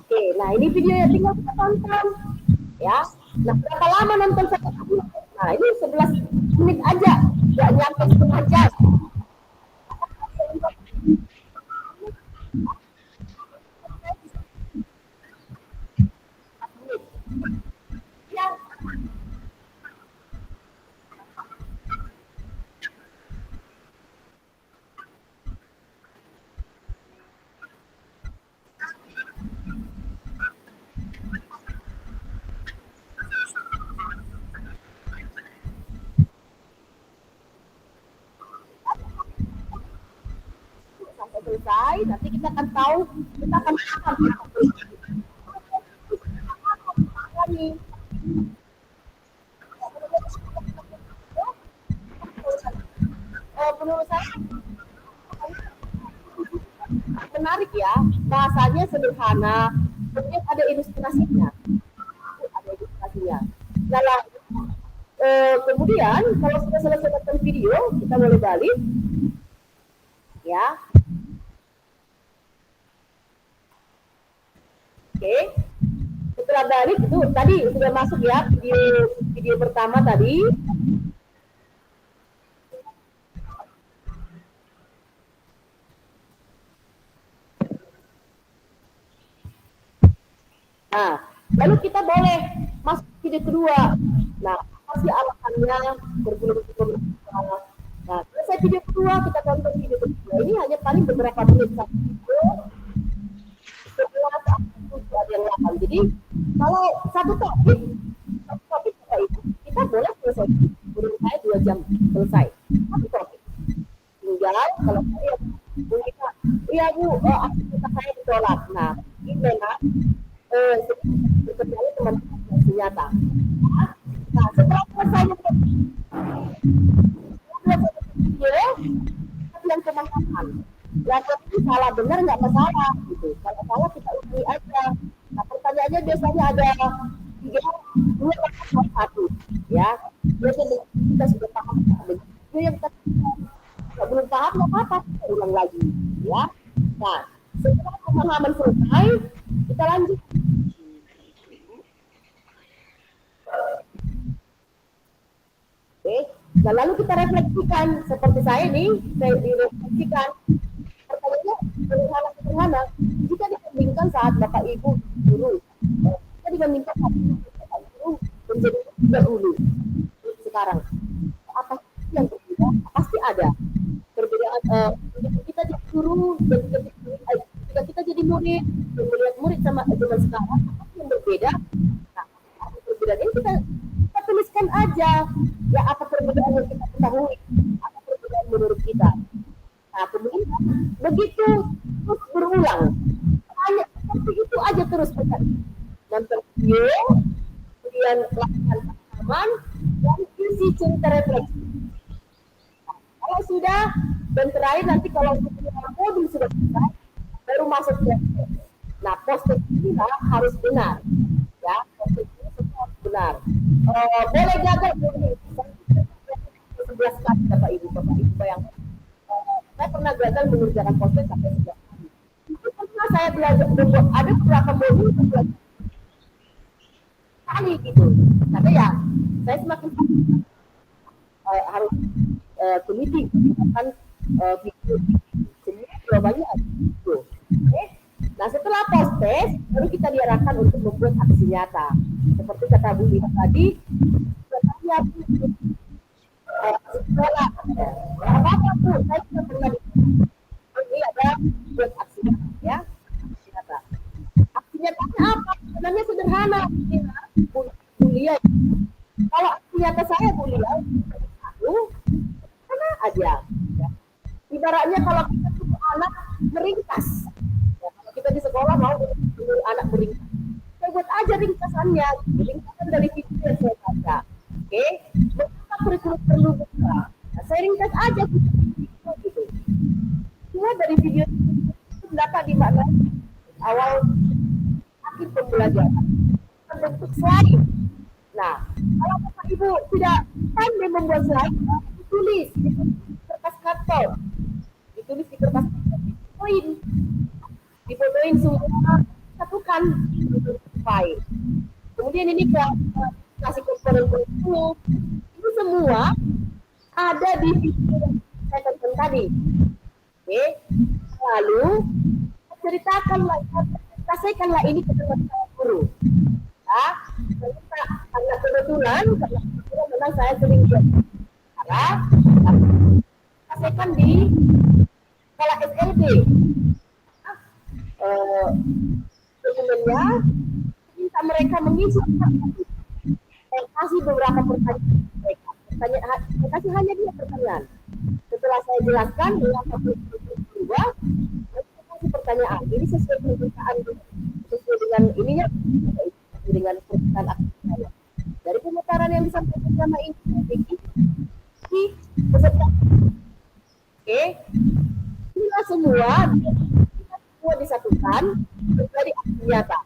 Oke, nah ini video yang tinggal kita tonton, ya. Nah, berapa lama nonton satu video? Nah, ini 11 menit aja, nggak nyampe setengah jam. Ya. Sampai selesai, nanti kita akan tahu, kita akan paham. Menurut saya menarik ya, bahasanya sederhana, kemudian ada ilustrasinya. Nah, kemudian kalau sudah selesai nonton video, kita boleh balik, ya. Oke, setelah balik itu tadi sudah masuk ya video pertama tadi. Nah, lalu kita boleh masuk video kedua. Nah, apa sih alasannya kurikulum. Nah, selesai video kedua, kita tonton video kedua. Ini hanya paling beberapa menit satu video. Setelah itu ada yang lain. Jadi, kalau satu topik kita boleh selesai. Menurut saya 2 jam selesai. Satu topik. Tinggal kalau saya kita, iya Bu, aktivitas saya ditolak. Nah, ini memang sebenarnya teman-teman senjata. Nah, setelah selesai video, yang pemahaman. Ya, tapi salah benar nggak masalah gitu. Kalau salah kita ulangi aja. Nah, pertanyaannya biasanya ada 3, 2, 1, ya. Biasanya kita sudah paham. Itu yang kita belum paham nggak apa-apa, kita ulang lagi, ya. Nah, setelah pemahaman selesai, kita lanjut. Oke, nah lalu kita refleksikan seperti saya nih, saya direfleksikan. Pertanyaannya sederhana. Jika dibandingkan saat Bapak Ibu guru, kita dibandingkan saat Bapak Ibu menjadi dahulu, sekarang apa yang berbeda? Pasti ada perbedaan. Kita jadi guru dan ketika kita jadi murid, melihat murid sama zaman sekarang, apa yang berbeda? Nah, perbedaan ini kita tuliskan aja, ya apa perbedaan yang kita ketahui, apa perbedaan menurut kita. Nah, kemudian begitu terus berulang, hanya seperti itu aja terus kita nonton video, kemudian lakukan pengalaman dan isi cerita refleksi. Nah, kalau sudah Dan terakhir nanti kalau modul sudah selesai, baru masuk ke nah posting ini harus benar, ya posting ini semua harus benar. Boleh gagal, boleh. 11 kali Bapak Ibu bayangkan. Saya pernah gagal mengerjakan posting sampai 11 kali. Itu pernah saya belajar membuat ada beberapa modul belajar kali gitu. Tapi ya saya semakin harus teliti menggunakan video semua jawabannya ada gitu. Nah setelah post test baru kita diarahkan untuk membuat aksi nyata seperti kata Bu Lina tadi. Katanya sekolah apa Bu, saya sudah pernah ini ada buat aksi nyata ya, aksi nyata. Aksi nyatanya apa? Sebenarnya sederhana, Bu Lia. Kalau aksi nyata saya Bu Lia mana aja ya. Ibaratnya kalau kita suruh anak meringkas ya, kalau kita di sekolah mau suruh anak meringkas, saya buat aja ringkasannya, ringkasan dari video yang saya baca. Oke, mengapa kurikulum perlu buka? Nah, saya ringkas aja gitu. Semua dari video itu dapat dimaknai awal akhir pembelajaran bentuk slide. Nah, kalau Bapak Ibu tidak pandai membuat slide, ditulis di kertas karton, ditulis di kertas karton, difotoin semua, satukan file. Kemudian ini kasih komponen kurikulum, ini semua ada di video yang saya tonton tadi. Oke, lalu ceritakanlah, kasihkanlah ini ke teman-teman guru. Ya, karena kebetulan memang saya sering bicara, kasihkan di sekolah SLB. Dokumennya minta mereka mengisi, saya kasih beberapa pertanyaan mereka. Saya kasih hanya 2 pertanyaan. Setelah saya jelaskan mengapa berubah, saya kasih pertanyaan. Ini sesuai permintaan, sesuai dengan ininya, dengan permintaan aktivitas. Dari pemutaran yang disampaikan selama ini, di peserta. Oke, inilah semua disatukan menjadi aksi nyata.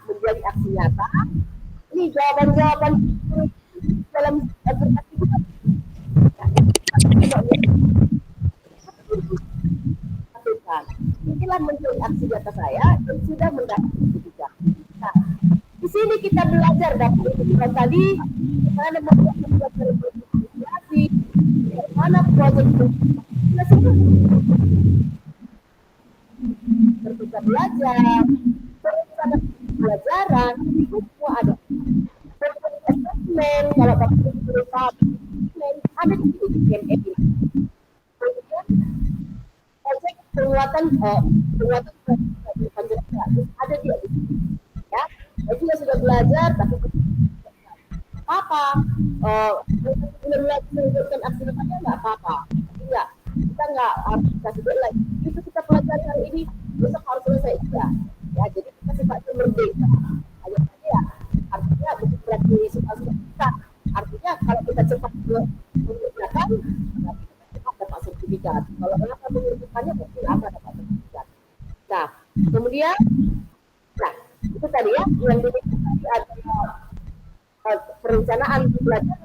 Menjadi aksi nyata. Ini jawaban-jawaban dalam aktivitas. Inilah menjadi aksi nyata saya yang sudah mendapat sertifikat. Nah, di sini kita belajar dapat yang tadi bagaimana membuat berkomunikasi, bagaimana proyek kita semua terbuka belajar, berencana pelajaran, itu semua ada. Assessment, kalau Bapak berusaha ada di PME. Kemudian proyek penguatan ada di ya. Saya juga sudah belajar, tapi apa? Belum lagi menunjukkan aksi nyatanya nggak apa-apa. Enggak, kita nggak harus kasih deadline. Itu kita pelajari hari ini, besok harus selesai juga. Ya, jadi kita sifatnya merdeka. Hanya saja ya, artinya bukan berarti suka-suka kita. Artinya kalau kita cepat mengerjakan, berarti kita cepat dapat sertifikat. Kalau kenapa mengerjakannya, mungkin apa dapat sertifikat. Nah, kemudian, nah itu tadi ya, yang tadi ada perencanaan belajar,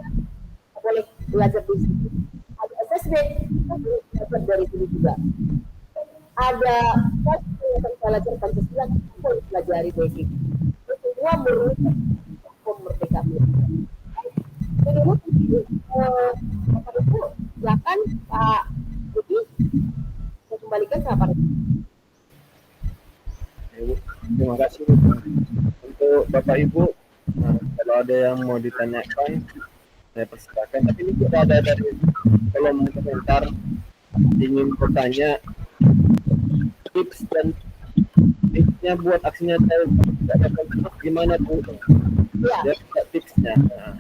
boleh belajar di sini. Ada assessment, kita boleh belajar dari sini juga. Ada belajar Pancasila, kita boleh pelajari basic. Itu semua merupakan merdeka belajar. Jadi Bapak Ibu, silakan Pak Budi, saya kembalikan ke Pak. Terima kasih untuk Bapak Ibu. Nah, kalau ada yang mau ditanyakan, saya persilakan. Tapi ini sudah ada dari kolom komentar ingin bertanya tips dan tipsnya buat aksinya saya gimana Bu? Ya, tipsnya. Nah.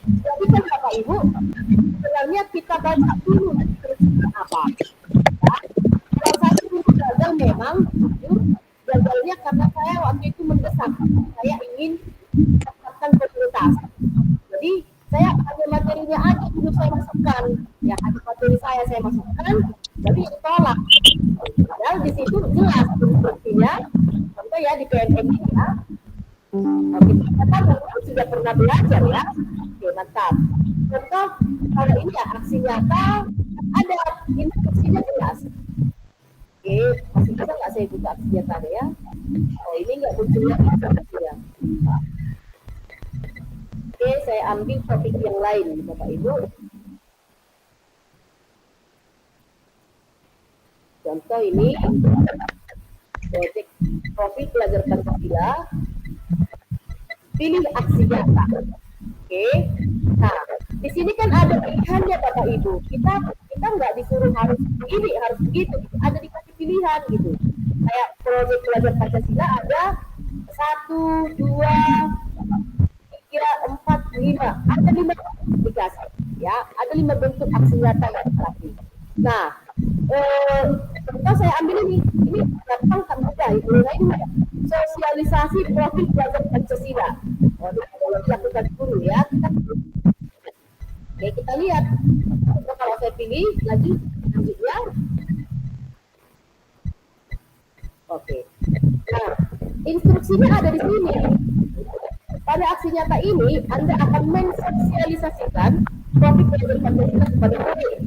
Jadi kan Bapak Ibu, sebenarnya kita baca dulu terusnya apa. Ya, kalau saya dulu gagal memang, gagalnya karena saya waktu itu mendesak, saya ingin mendapatkan prioritas. Jadi saya hanya materinya aja dulu saya masukkan, ya ada materi saya masukkan, tapi ditolak. Padahal di situ jelas instruksinya, contoh ya di PNM ini ya. Oke, kita sudah pernah belajar ya. Oke, mantap. Contoh kalau ini ya aksi nyata ada instruksinya jelas. Oke, masih bisa nggak saya buka aksi nyata ya? Oh ini nggak muncul ya instruksinya. Oke, saya ambil topik yang lain, Bapak Ibu. Contoh ini proyek profil belajar Pancasila. Pilih aksi nyata. Oke. Nah, di sini kan ada pilihannya Bapak Ibu. Kita nggak disuruh harus ini, harus begitu. Ada dikasih pilihan gitu. Kayak proyek belajar Pancasila ada 1, 2, 3, 4, 5. Ada 5 dikasih. Ya, ada 5 bentuk aksi nyata yang terakhir. Nah, contoh saya ambil ini gampang kan mudah. Ini sosialisasi profil belajar Pancasila. Oh, ini kalau dilakukan guru ya. Oke, kita lihat. Nah, kalau saya pilih lagi selanjutnya. Oke. Nah, instruksinya ada di sini. Pada aksi nyata ini, Anda akan mensosialisasikan profil belajar Pancasila kepada murid.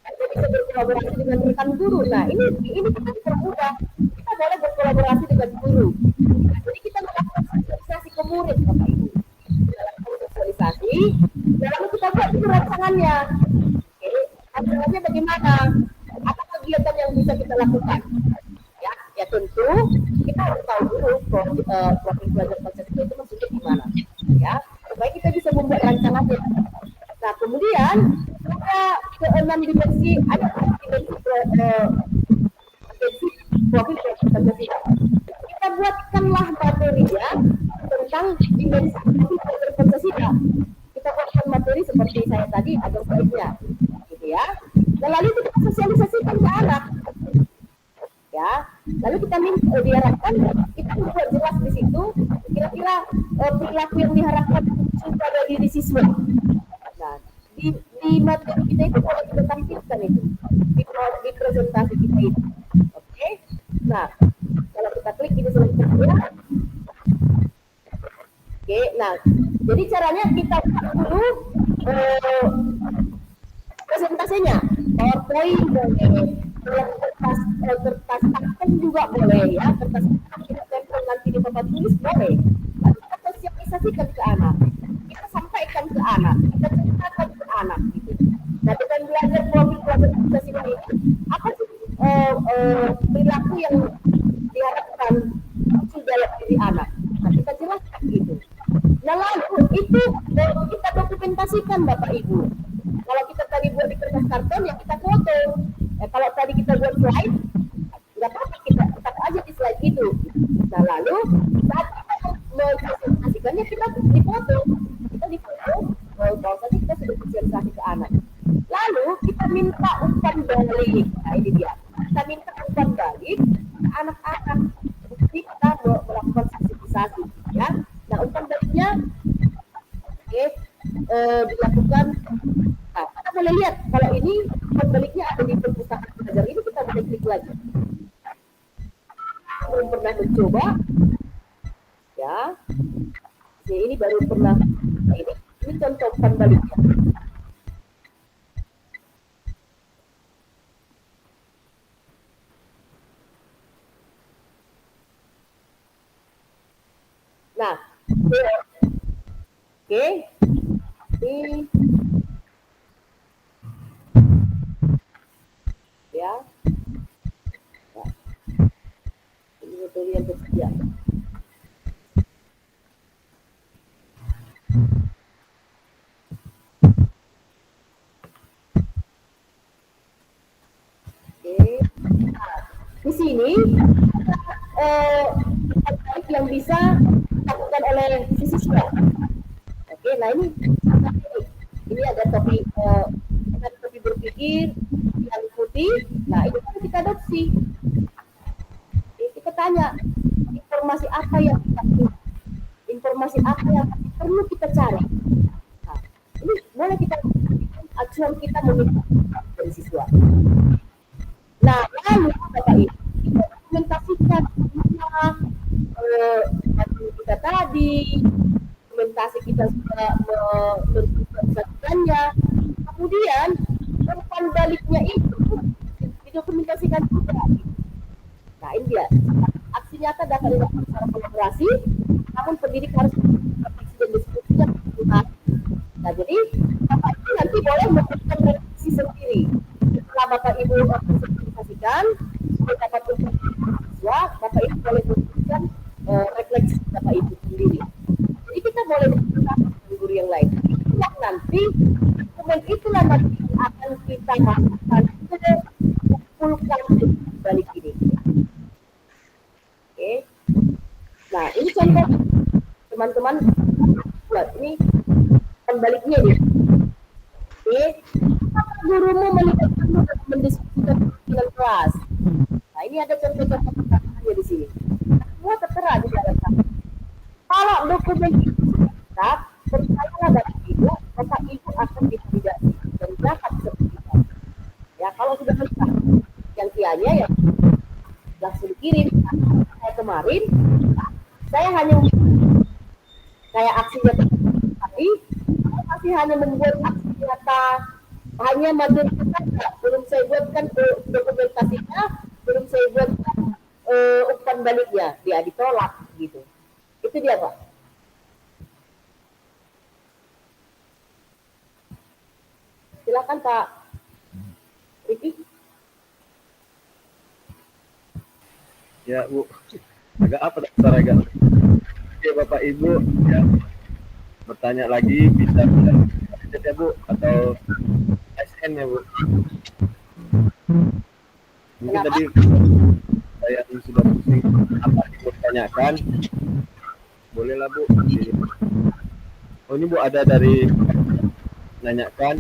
Anda bisa berkolaborasi dengan rekan guru. Nah, ini kita dipermudah. Kita boleh berkolaborasi dengan guru. Nah, jadi kita melakukan sosialisasi ke murid, Bapak Ibu. Kita lakukan sosialisasi, lalu kita buat itu rancangannya. Oke, rancangannya bagaimana? Apa kegiatan yang bisa kita lakukan? Ya tentu kita harus tahu dulu profil belajar Pancasila itu maksudnya gimana, ya supaya kita bisa membuat rancangannya. Nah kemudian ada ke-6 dimensi, ada dimensi profil belajar Pancasila. Kita buatkanlah materinya tentang dimensi profil belajar Pancasila. Kita buatkan materi seperti saya tadi ada slide-nya, gitu ya. Dan lalu kita sosialisasikan ke anak. Ya, lalu kita diharapkan kita membuat jelas di situ kira-kira perilaku yang diharapkan sudah ada diri siswa. Nah, di materi kita itu boleh kita tampilkan itu di presentasi kita itu. Oke. Nah, kalau kita klik ini selanjutnya. Oke, nah, jadi caranya kita buat dulu presentasinya, PowerPoint boleh, kertas karton juga boleh ya, kertas karton kita tempel nanti di papan tulis boleh. Lalu kita sosialisasikan ke anak, kita sampaikan ke anak, kita ceritakan ke anak gitu. Nah dengan belajar profil belajar Pancasila ini, apa sih perilaku yang diharapkan muncul dalam diri anak? Nah kita jelaskan gitu. Nah lalu itu kita dokumentasikan Bapak Ibu. Kalau kita tadi buat di kertas karton, ya kita foto. Kalau tadi kita buat slide, nggak apa-apa kita aja di slide itu. Nah lalu saat kita mensosialisasikannya kita difoto, bahwasanya kita sudah sosialisasi ke anak. Lalu kita minta umpan balik. Nah ini dia. Kita minta umpan balik ke anak-anak. Jadi kita melakukan sosialisasi, ya. Nah umpan baliknya, dilakukan. Nah, kita boleh lihat kalau ini pembaliknya ada di perpustakaan belajar ini, kita boleh klik lagi. Belum pernah mencoba, ya. Ini baru pernah. Nah, ini contoh pembaliknya. Nah, oke. Ini ya. Ini materi yang tersedia. Oke. Nah, di sini yang bisa dilakukan oleh siswa. Oke, nah ini ada topi berpikir yang putih. Nah itu kan kita adopsi. Kita tanya informasi apa yang perlu kita cari. Nah, ini boleh kita acuan kita meminta dari siswa. Nah, lalu Bapak Ibu, kita dokumentasikan materi kita tadi, dokumentasi kita sudah mendokumentasikannya. Kemudian umpan baliknya itu didokumentasikan juga. Nah, ini dia. Aksi nyata dapat dilakukan secara kolaborasi, namun pendidik harus refleksi dan diskusinya berkesinambungan. Nah, jadi Bapak Ibu nanti boleh memberikan refleksi sendiri. Setelah Bapak Ibu presentasikan, dapat siswa, Bapak Ibu boleh memberikan refleksi Bapak Ibu sendiri. Jadi kita boleh diskusikan dengan guru yang lain. Itulah nanti dokumen itulah nanti akan kita masukkan ke kumpulkan balik ini. Oke. Nah, ini contoh teman-teman buat ini baliknya nih. Oke. Gurumu melibatkanmu dalam mendiskusikan dengan kelas. Nah, ini ada contoh-contoh pertanyaannya di sini. Semua tertera di dalam sana. Kalau dokumen itu tetap, percayalah Bapak Ibu akan divalidasi dan dapat sertifikat. Ya, kalau sudah lengkap, yang kianya ya langsung dikirim. Saya kemarin, saya hanya kayak aksinya tadi, saya masih hanya membuat aksi nyata, hanya materi saja, belum saya buatkan dokumentasinya, belum saya buatkan umpan baliknya, dia ditolak gitu. Itu dia Pak. Silakan Pak Riki. Ya Bu, agak apa dasar agak. Oke Bapak Ibu, ya bertanya lagi bisa ya Bu atau SN ya Bu. Mungkin tadi saya sudah pusing apa yang ditanyakan, bolehlah Bu. Oh ini Bu ada dari nanyakan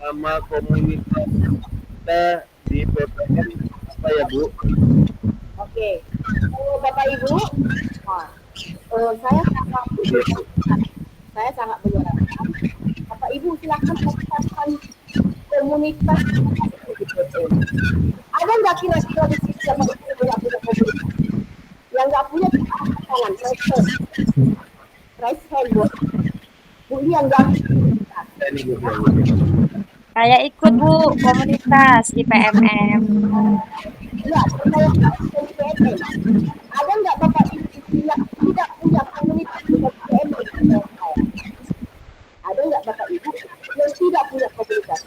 nama komunitas kita di PPM apa ya Bu? Oke, Bapak Ibu, saya sangat menyarankan Bapak Ibu silakan daftarkan komunitas di PPM. Ada nggak kira-kira di sini yang punya komunitas? Yang nggak punya tangan, raise hand Bu. Bu ini yang nggak komunitas. Saya ikut Bu komunitas di PMM. Ya, saya PMM. Ada nggak Bapak Ibu yang tidak punya komunitas di PMM? Ada nggak Bapak Ibu yang tidak punya komunitas?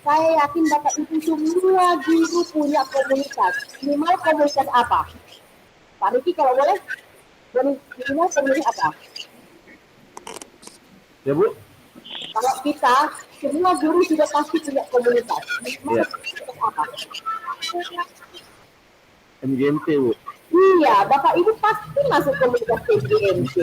Saya yakin Bapak Ibu semua guru punya komunitas. Minimal komunitas apa? Pak Riki kalau boleh, minimal komunitas apa? Ya Bu. Kalau kita semua guru sudah pasti punya komunitas. Minimal komunitas apa? MGMT Bu. Iya, Bapak Ibu pasti masuk komunitas MGMT,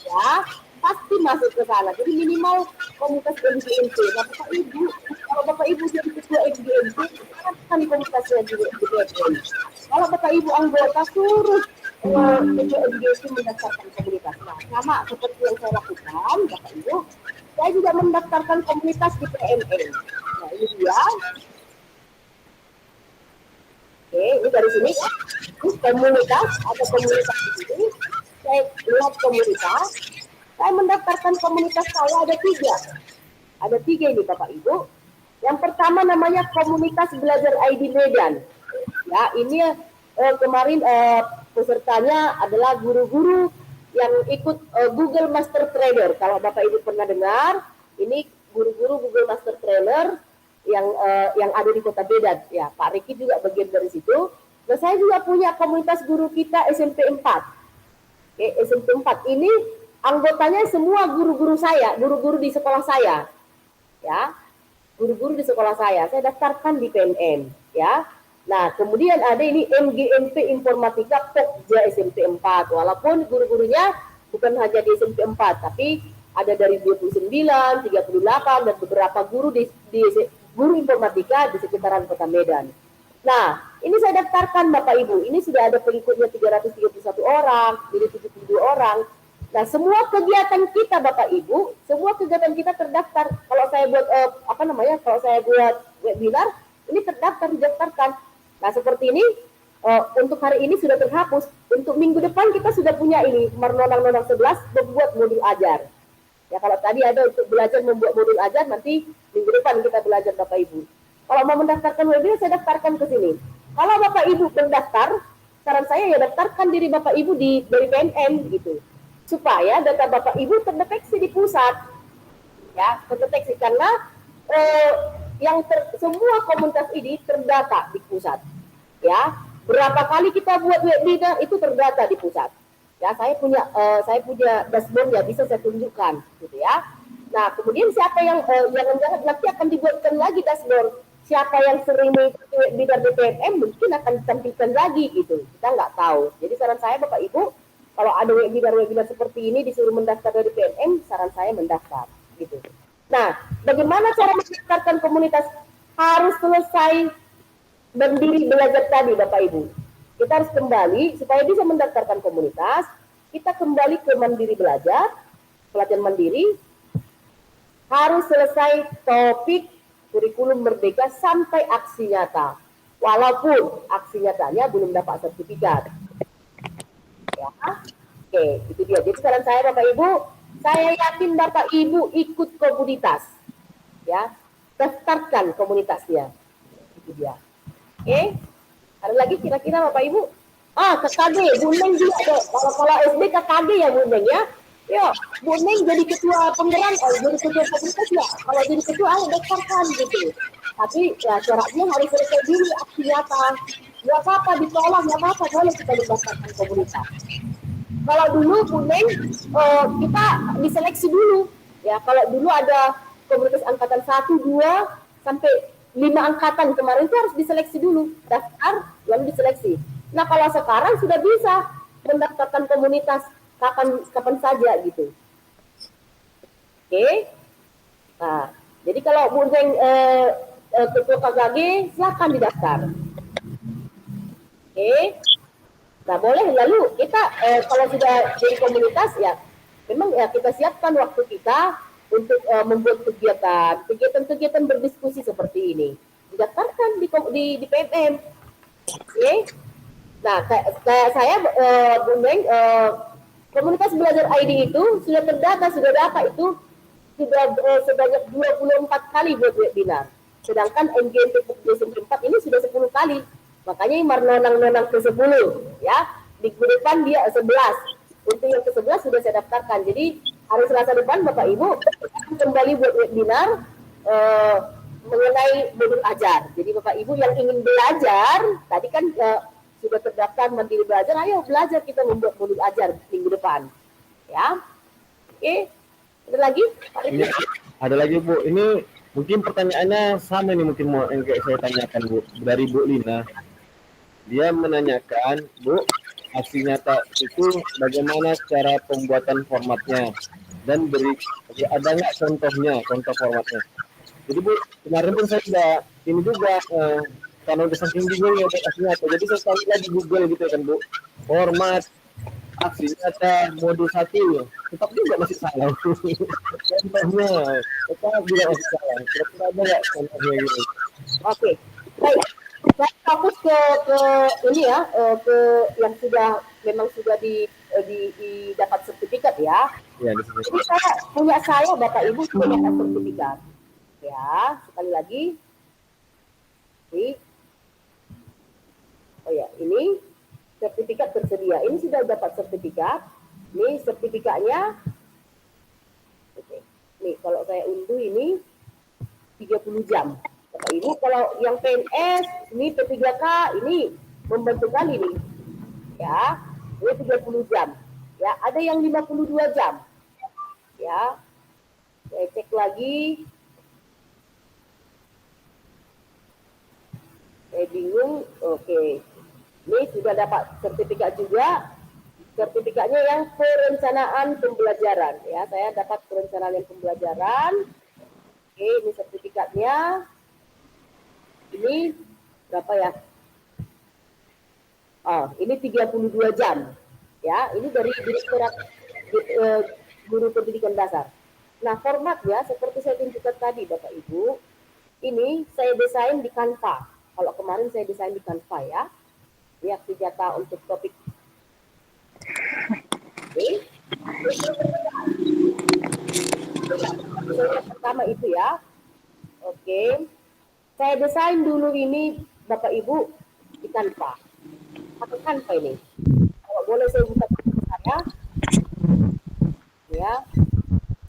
ya, pasti masuk ke sana. Jadi minimal komunitas MGMT. Nah, Bapak Ibu, kalau Bapak Ibu jadi ketua MGMT, kan komunitasnya di PPM. Kalau Bapak Ibu anggota suruh ketua MGMT mendaftarkan komunitas. Nah, sama seperti yang saya lakukan, Bapak Ibu, saya juga mendaftarkan komunitas di PMM. Nah, ini dia. Oke, ini dari sini ya. Ini komunitas, ada komunitas di sini. Saya lihat komunitas. Saya mendaftarkan komunitas saya ada 3. Ada 3 ini Bapak Ibu. Yang pertama namanya Komunitas Belajar ID Medan. Ya, ini kemarin pesertanya adalah guru-guru yang ikut Google Master Trainer. Kalau Bapak Ibu pernah dengar, ini guru-guru Google Master Trainer yang ada di Kota Medan. Ya, Pak Riki juga bagian dari situ. Nah, saya juga punya komunitas guru kita SMP 4. Oke, SMP 4 ini anggotanya semua guru-guru saya, guru-guru di sekolah saya. Ya. Guru-guru di sekolah saya daftarkan di PMM, ya. Nah, kemudian ada ini MGMP Informatika Pokja SMP 4. Walaupun guru-gurunya bukan hanya di SMP 4, tapi ada dari 29, 38 dan beberapa guru di guru informatika di sekitaran Kota Medan. Nah, ini saya daftarkan Bapak Ibu. Ini sudah ada pengikutnya 331 orang, jadi 72 orang. Nah, semua kegiatan kita Bapak Ibu, semua kegiatan kita terdaftar. Kalau saya buat kalau saya buat webinar, ini terdaftar, didaftarkan. Nah, seperti ini untuk hari ini sudah terhapus. Untuk minggu depan kita sudah punya ini, Nonang 11 membuat modul ajar. Ya, kalau tadi ada untuk belajar membuat modul ajar, nanti minggu depan kita belajar Bapak Ibu. Kalau mau mendaftarkan webinar, saya daftarkan ke sini. Kalau Bapak Ibu mendaftar, saran saya ya daftarkan diri Bapak Ibu dari PNM gitu, supaya data Bapak Ibu terdeteksi di pusat, ya terdeteksi karena semua komunitas ini terdata di pusat, ya berapa kali kita buat webinar itu terdata di pusat, ya saya punya dashboard ya, bisa saya tunjukkan, gitu ya. Nah kemudian siapa yang nanti akan dibuatkan lagi dashboard, siapa yang sering mengikuti webinar di PNM mungkin akan ditampilkan lagi gitu, kita nggak tahu. Jadi saran saya Bapak Ibu, kalau ada webinar seperti ini disuruh mendaftar dari PNM, saran saya mendaftar, gitu. Nah, bagaimana cara mendaftarkan komunitas? Harus selesai berdiri belajar tadi, Bapak Ibu. Kita harus kembali supaya bisa mendaftarkan komunitas. Kita kembali ke mandiri belajar, pelatihan mandiri. Harus selesai topik kurikulum merdeka sampai aksi nyata. Walaupun aksi nyatanya belum dapat sertifikat. Ya. Oke, itu dia. Jadi saran saya Bapak Ibu, saya yakin Bapak Ibu ikut komunitas. Ya, daftarkan komunitasnya. Itu dia. Oke. Ada lagi kira-kira Bapak Ibu? KKD, Bu Neng juga. Kalau SD KKD ya Bu Neng ya. Yo, Bu Neng jadi ketua penggerak, jadi ketua komunitas ya. Kalau jadi ketua, ayo daftarkan gitu. Tapi ya syaratnya harus selesai dulu aksi nyata. Nggak apa-apa ditolak, nggak apa-apa, boleh kita daftarkan komunitas. Kalau dulu Bu Neng, kita diseleksi dulu. Ya, kalau dulu ada komunitas angkatan 1, 2, sampai 5 angkatan kemarin itu harus diseleksi dulu. Daftar, lalu diseleksi. Nah, kalau sekarang sudah bisa mendaftarkan komunitas kapan saja gitu. Oke. Nah, jadi kalau Bu Neng ketua KKG, silakan didaftar. Oke. Nah, boleh lalu kita kalau sudah jadi komunitas ya, memang ya kita siapkan waktu kita untuk membuat kegiatan berdiskusi seperti ini. Didaftarkan di PNM. Oke. Nah, kayak saya Bu Neng, komunitas belajar ID itu sudah terdata, sudah data itu sudah sebanyak 24 kali buat webinar. Sedangkan MGMP Foundation 4 ini sudah 10 kali. Makanya Nonang ke-10 ya. Minggu depan dia 11. Untuk yang ke-11 sudah saya daftarkan. Jadi hari Selasa depan Bapak Ibu kembali buat webinar mengenai modul ajar. Jadi Bapak Ibu yang ingin belajar, tadi kan sudah terdaftar mandiri belajar, ayo belajar kita membuat modul ajar minggu depan. Ya. Oke. Ada lagi? Ada lagi Bu. Ini mungkin pertanyaannya sama nih mungkin mau yang kayak saya tanyakan Bu, dari Bu Lina. Dia menanyakan, Bu, aksi nyata itu bagaimana cara pembuatan formatnya dan ada nggak contoh formatnya. Jadi Bu, kemarin pun saya sudah ini juga karena udah saking bingung ya aksi nyata. Jadi saya cari lagi Google gitu kan Bu, format aksi nyata modul 1 ya. Tetap juga masih salah. Contohnya, tetap juga masih salah. Kira-kira ada nggak contohnya gitu? Oke, baik. Saya fokus ke ini ya, ke yang memang sudah didapat sertifikat ya. Ya, Jadi saya Bapak Ibu sudah dapat sertifikat. Ya, sekali lagi. Ini sertifikat tersedia. Ini sudah dapat sertifikat. Ini sertifikatnya. Oke. Nih, kalau saya unduh ini 30 jam. Bapak Ibu, kalau yang PNS, ini P3K, ini membantu kali nih. Ya, ini 30 jam. Ya, ada yang 52 jam. Ya, saya cek lagi. Saya bingung. Oke. Ini sudah dapat sertifikat juga. Sertifikatnya yang perencanaan pembelajaran. Ya, saya dapat perencanaan pembelajaran. Oke, ini sertifikatnya. Ini berapa ya? Ini 32 jam. Ya, ini dari Direktorat eh, guru pendidikan dasar. Nah, formatnya seperti saya tunjukkan tadi, Bapak Ibu, ini saya desain di Canva. Kalau kemarin saya desain di Canva ya. Ini aktif data untuk topik. Oke. Yang pertama itu ya. Oke. Saya desain dulu ini Bapak Ibu di Canva. Pakai Canva ini. Kalau boleh saya buka saya. Ya.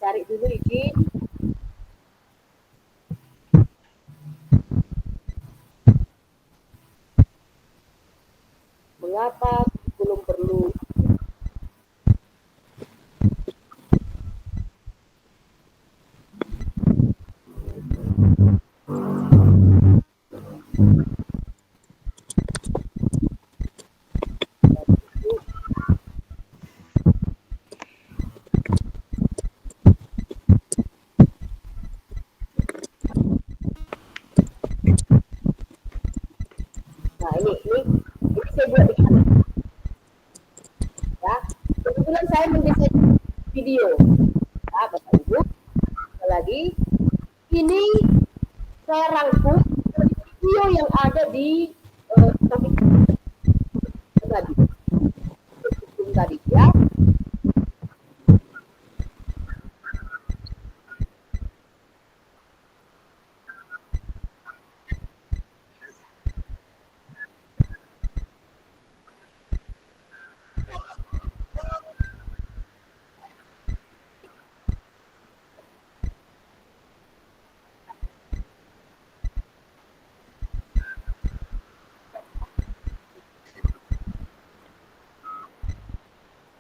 Cari dulu izin. Mengapa belum perlu Nah, ini saya buat di sana. Ya, kebetulan saya mendesain video. Ya, Bapak Ibu. Sekali lagi, ini saya rangkum video yang ada di topik tadi. Tadi ya.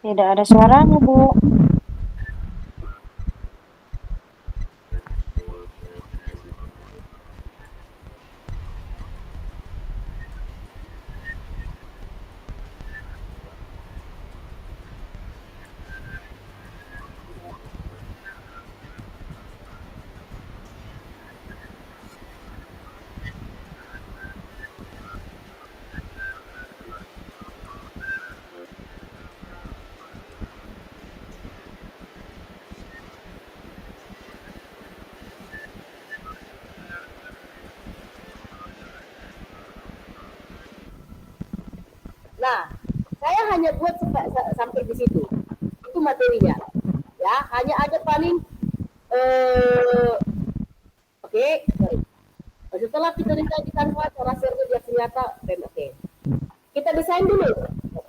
Tidak ada suaranya, Bu. Nah, saya hanya buat sampai di situ. Itu materinya. Ya, hanya ada paling oke. Setelah kita desain di Canva, cara share-nya dia ternyata oke. Kita desain dulu,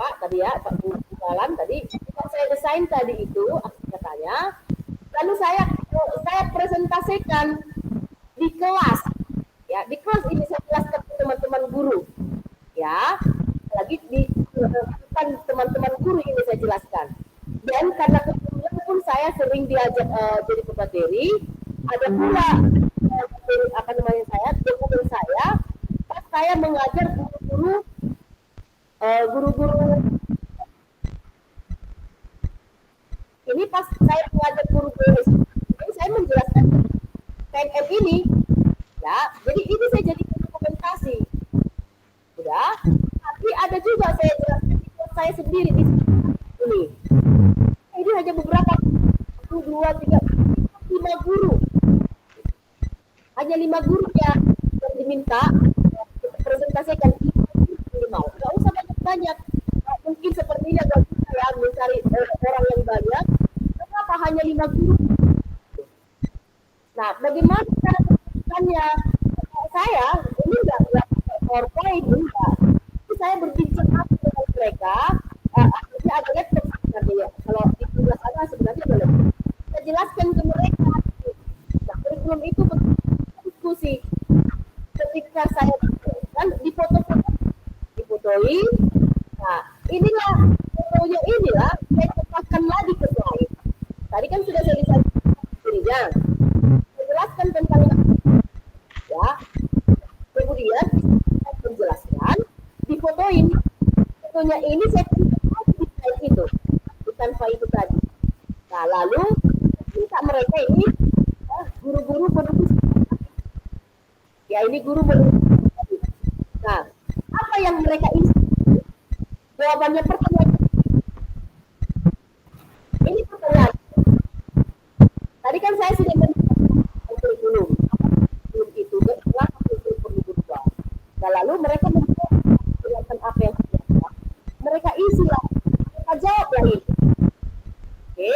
Pak, tadi ya, Pak Jalan tadi. Kita saya desain tadi itu katanya. Lalu saya presentasikan di kelas. Ya, di kelas ini saya jelaskan ke teman-teman guru. Ya, lagi di teman-teman guru ini saya jelaskan. Dan karena kebetulan pun saya sering diajak jadi pemateri, ada pula dokumen saya pas saya mengajar guru-guru ini pas saya mengajar guru-guru ini saya menjelaskan PNM ini ya, jadi ini saya jadi dokumentasi udah, tapi ada juga saya jelaskan saya sendiri di sini. Ini hanya beberapa 1, 2, 3, 5 guru. Hanya 5 guru yang diminta presentasikan minimal. Nggak usah banyak-banyak. Mungkin sepertinya nggak bisa ya mencari orang yang banyak. Kenapa hanya 5 guru? Nah, bagaimana cara melakukannya? Saya ini nggak PowerPoint, enggak. Tapi saya berbincang dengan mereka. Akhirnya ada laptop sebenarnya. Kalau di sebelah sana sebenarnya ada laptop. Saya jelaskan ke mereka. Nah, kurikulum itu diskusi. Ketika saya kan difotoin. Nah, inilah fotonya inilah saya tempatkan lagi ke slide. Tadi kan sudah saya disampaikan dirinya. Saya jelaskan tentang ya. Kemudian saya menjelaskan difotoin. Fotonya ini saya tunjukkan di slide itu, di Canva itu tadi. Nah, lalu minta mereka ini guru-guru menulis. Ya, ini guru menulis. Nah, apa yang mereka isi? Jawabannya pertanyaan. Ini saya sudah membuat kurikulum. Kurikulum itu adalah kurikulum perlu berubah. Nah, lalu mereka membuat apa yang sudah ada. Mereka isi lah, mereka jawab lah ini. Oke.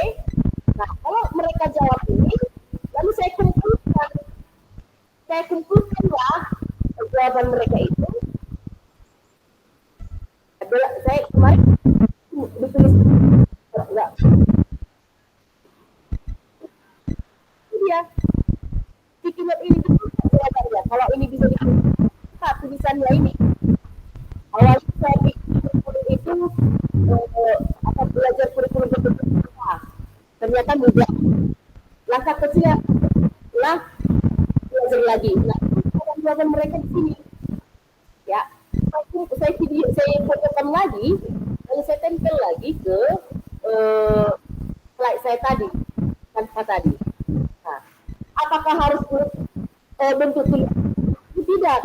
Nah, kalau mereka jawab ini, lalu saya kumpulkanlah jawaban mereka itu. Adalah saya kemarin ditulis enggak. Iya. Bikin ini jawabannya. Kalau ini bisa ditulis tulisannya ini. Awalnya saya bikin kurikulum itu akan belajar kurikulum betul-betul. Ternyata mudah. Langkah kecil lah belajar lagi. Nah, jawaban mereka di sini. Ya, saya fotokan lagi, lalu saya tempel lagi ke slide saya tadi, Canva tadi. Nah, apakah harus bentuk tulisan? Tidak.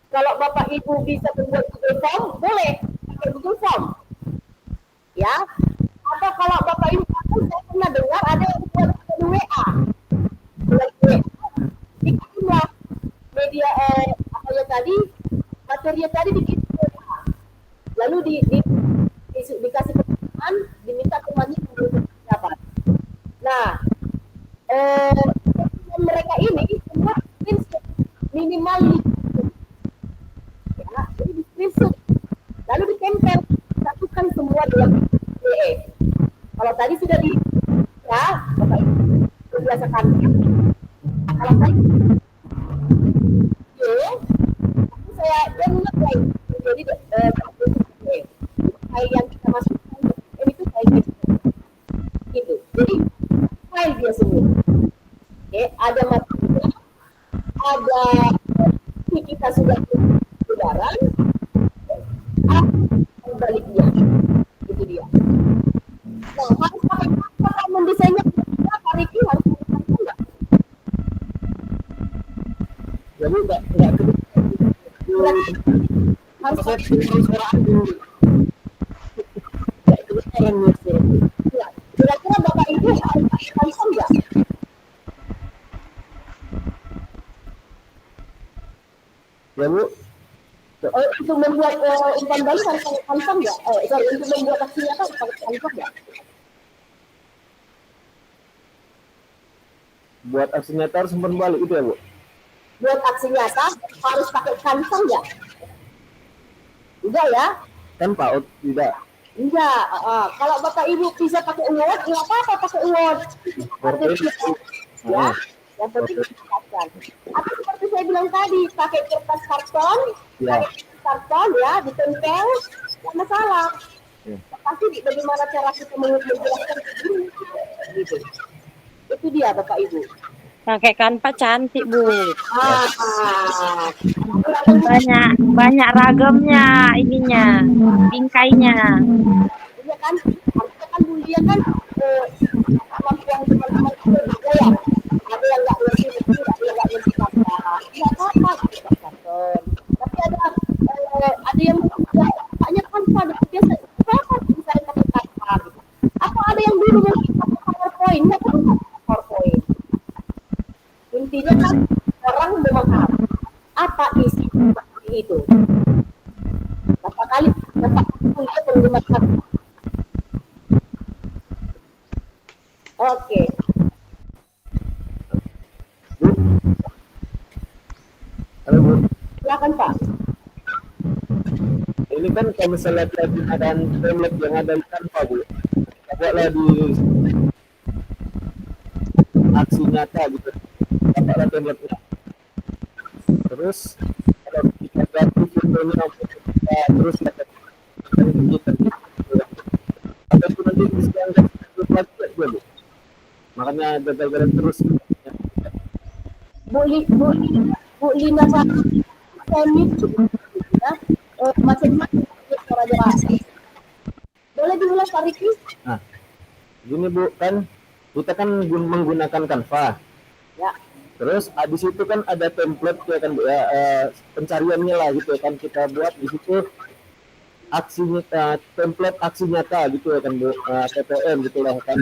Kalau Bapak Ibu bisa membuat Google Form, boleh pakai Google Form. Ya. Atau kalau Bapak Ibu, saya pernah dengar ada yang buat WA. Bikinlah media apa tadi, materi tadi bikin WA. Lalu dikasih pertanyaan, diminta temannya untuk dapat. Nah, mereka ini semua minimal ya, jadi di screenshot, lalu ditempel, satukan semua dalam PDF. Kalau tadi sudah ya, Bapak Ibu biasakan. Kalau tadi saya download lagi, jadi file yang kita masukkan itu file gitu. Jadi file dia semua. Oke, ada materinya, ada kita sudah barang, baliknya, itu dia. Nah, harus pakai mendesainnya berapa Riki harus enggak? Jadi enggak harus kira-kira Bapak Ibu harus pakai enggak? ya Bu. Untuk membuat umpan balik harus pakai Canva enggak? Untuk membuat aksi nyata harus pakai Canva enggak? Buat aksi nyata harus umpan balik itu ya Bu. Buat aksi nyata harus pakai Canva enggak? Enggak ya? Kan Pak tidak. Enggak. Kalau Bapak Ibu bisa pakai Word, enggak apa-apa pakai Word. Ya, yang penting disiapkan. Atau seperti saya bilang tadi, pakai kertas karton, Ya. pakai kertas karton ya, ditempel, enggak masalah. Ya. Tapi bagaimana cara kita menjelaskan gitu. Itu dia Bapak Ibu. Pakai Canva cantik, Bu. Banyak ragamnya ininya, bingkainya. Iya kan, harusnya kan Bu Lia kan kemampuan teman-teman itu beda ya. Ada yang nggak ngerti, ada yang nggak ngerti Canva. Nggak apa-apa, karton. Tapi ada yang paknya Canva, biasa apa misalnya pakai Canva gitu. Apa ada yang dulu mungkin pakai PowerPoint, nggak apa-apa PowerPoint. Intinya kan orang memahami apa isi itu. Berapa kali Bapak kuliah menggunakan. Oke. Bu. Halo Bu. Silakan Pak. Ini kan kalau misalnya tadi ada template yang ada di Canva Bu. Kita buatlah di aksi nyata gitu. Dapatlah template-nya. Terus kalau kita ganti fotonya kita terus kita atau itu nanti bisa angkat lagi ya Bu. Makanya gagal-gagal terus. Bu Lina Semi ya, masing-masing cara jelas. Boleh diulas Pak Riki? Nah, gini Bu, kan kita kan menggunakan Canva. Ya. Terus di situ kan ada template ya kan Bu ya, pencariannya lah gitu ya kan, kita buat di situ aksi nyata, template aksi nyata gitu ya kan Bu, TPM gitu lah kan.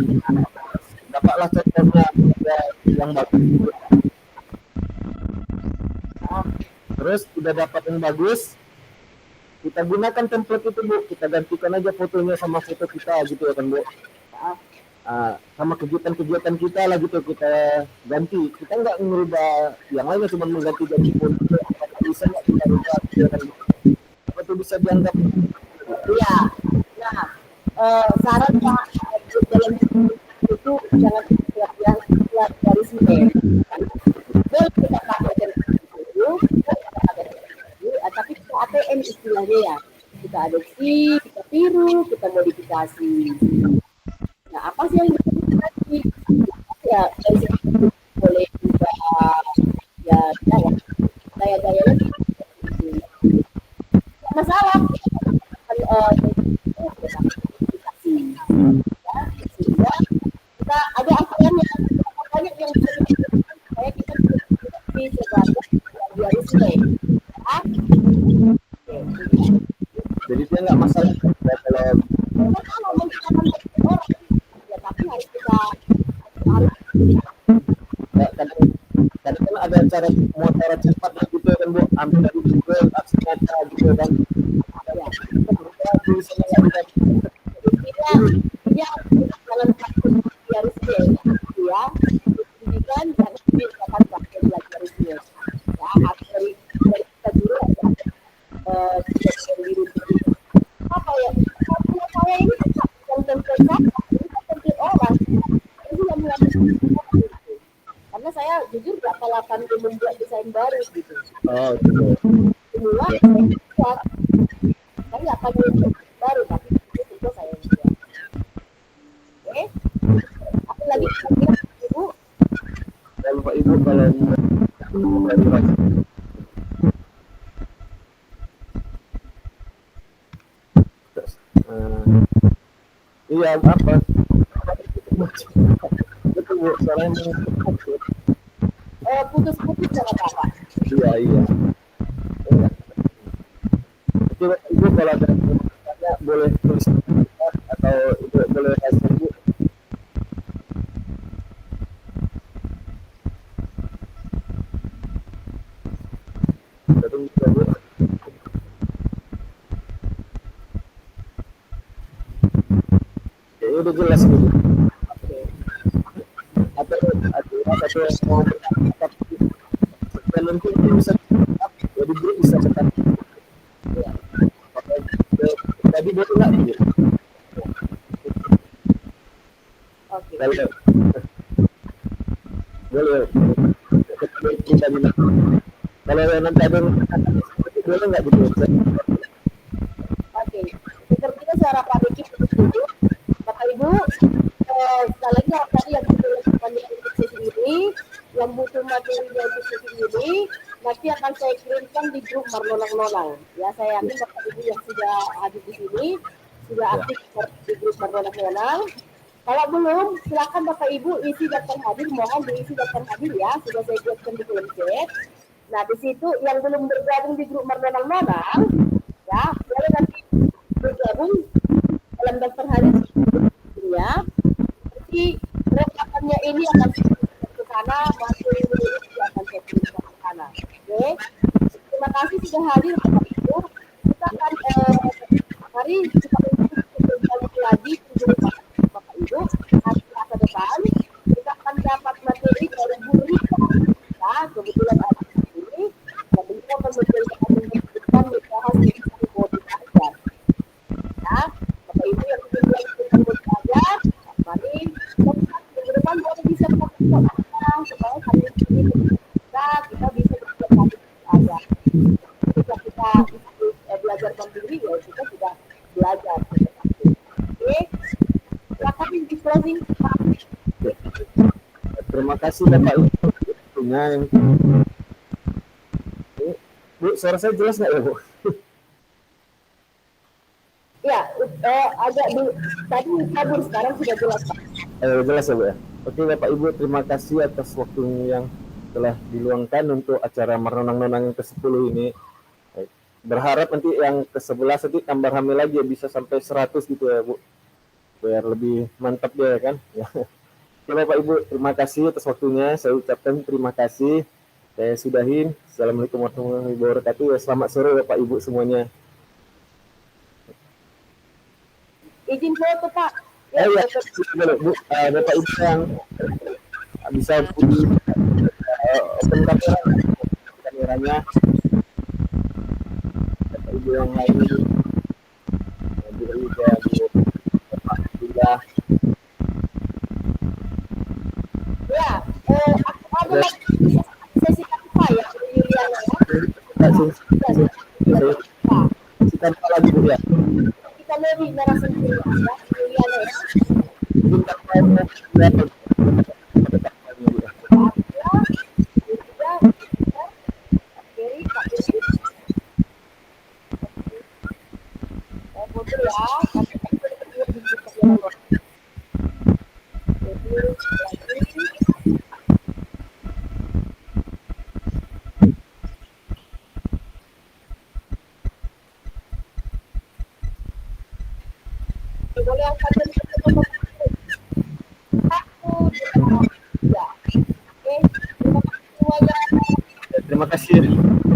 dapatlah contohnya yang bagus. Nah, terus udah dapat yang bagus, kita gunakan template itu Bu, kita gantikan aja fotonya sama foto kita gitu ya kan Bu. Sama kegiatan-kegiatan kita lah gitu kita ganti, kita nggak merubah yang lainnya, cuma mengganti foto, apakah bisa nggak kita rubah gitu ya kan Bu. Apa itu bisa dianggap? Iya. Nah, saran Pak dalam itu jangan lihat dari sini. Boleh kita pakai dulu, tapi kita ATM istilahnya ya. Kita adopsi, kita tiru, kita modifikasi. Nah, apa sih yang modifikasi? Ya, dari sini boleh juga ya, daya-dayanya masalah. Sehingga kita ada ATM yang banyak yang supaya kita di sebagai idealisme. Jadi dia nggak masalah kalau orang ya, tapi harus kita harus kadang ada cara cepat gitu kan Bu, ambil dari Google aksi nyata gitu kan. dia dalam satu idealisme ya pendidikan jangan dikatakan pakai idealisme ya harus dari kita dulu apa ya kalau saya ini yang template ini kan template orang itu yang mengambil karena saya jujur gak akan membuat desain baru gitu. Semua saya buat saya nggak akan membuat baru tapi itu saya buat. Oke, apa lagi Ibu? Dan Pak Ibu kalau iya apa? Betul Bu, soalnya Putus-putus sama Bapak. iya. Oke, Ibu kalau ada tanya boleh tulis atau Ibu boleh kasih Bu. Ya, udah jelas Bu. Atau mau nanti bisa ya di grup bisa cetak. Tadi boleh nggak Bu? Oke. Boleh. Kita bilang. Kalau nanti ada boleh nggak gitu? Oke. Sepertinya cara Pak Diki dulu. Bapak Ibu, sekali lagi tadi yang butuh untuk sesi ini, yang butuh materi untuk sesi ini, nanti akan saya kirimkan di grup Marnonang-Nonang. Ya, saya yakin Bapak Ibu yang sudah hadir di sini, sudah aktif di grup Marnonang-Nonang. Kalau belum, silakan Bapak Ibu isi daftar hadir, mohon diisi daftar hadir ya, sudah saya buatkan di kolom chat. Nah, di situ yang belum bergabung di grup Marnonang-Nonang, ya, boleh nanti bergabung dalam daftar hadir ya. Jadi rekamannya ini akan ke sana, materi ini akan saya kirimkan ke sana. Oke, terima kasih sudah hadir Bapak Ibu. Kita akan mari kita berbagi lagi Bapak Ibu hari Selasa depan. Kita akan dapat materi dari Bu Rika. Ya, kebetulan ada ini dan beliau akan memberikan membahas tentang bodi belajar. Ya, Bapak Ibu yang kemudian kita belajar, mari minggu depan boleh bisa kita supaya hari ini kita bisa belajar. Ketika kita belajar mandiri ya kita sudah belajar. Oke, silakan di closing. Terima kasih Bapak Ibu. Yang Bu, suara saya jelas nggak ya Bu? Ya, agak tadi kabur, sekarang sudah jelas Pak. Jelas ya Bu ya. Oke Bapak Ibu, terima kasih atas waktunya yang telah diluangkan untuk acara Marnonang-Nonang yang ke-10 ini. Berharap nanti yang ke-11 nanti tambah ramai lagi ya, bisa sampai 100 gitu ya Bu. Biar lebih mantap dia kan. Ya. Oke, Bapak Ibu, terima kasih atas waktunya. Saya ucapkan terima kasih. Saya sudahin. Assalamualaikum warahmatullahi wabarakatuh. Selamat sore Bapak Ibu semuanya. Izin foto Pak. Ya, ya, Bu, Bapak Ibu yang bisa di open kameranya. Bapak Ibu yang lain, Bu Ida, Bu Alhamdulillah. Ya, aku ada lagi sesi apa ya, Bu Yuliana ya? Kita lagi Bu ya. Kita lebih narasumber ya, Bu Yuliana ya. Boleh angkat dulu satu, dua, tiga. Oke, terima kasih semuanya. Terima kasih.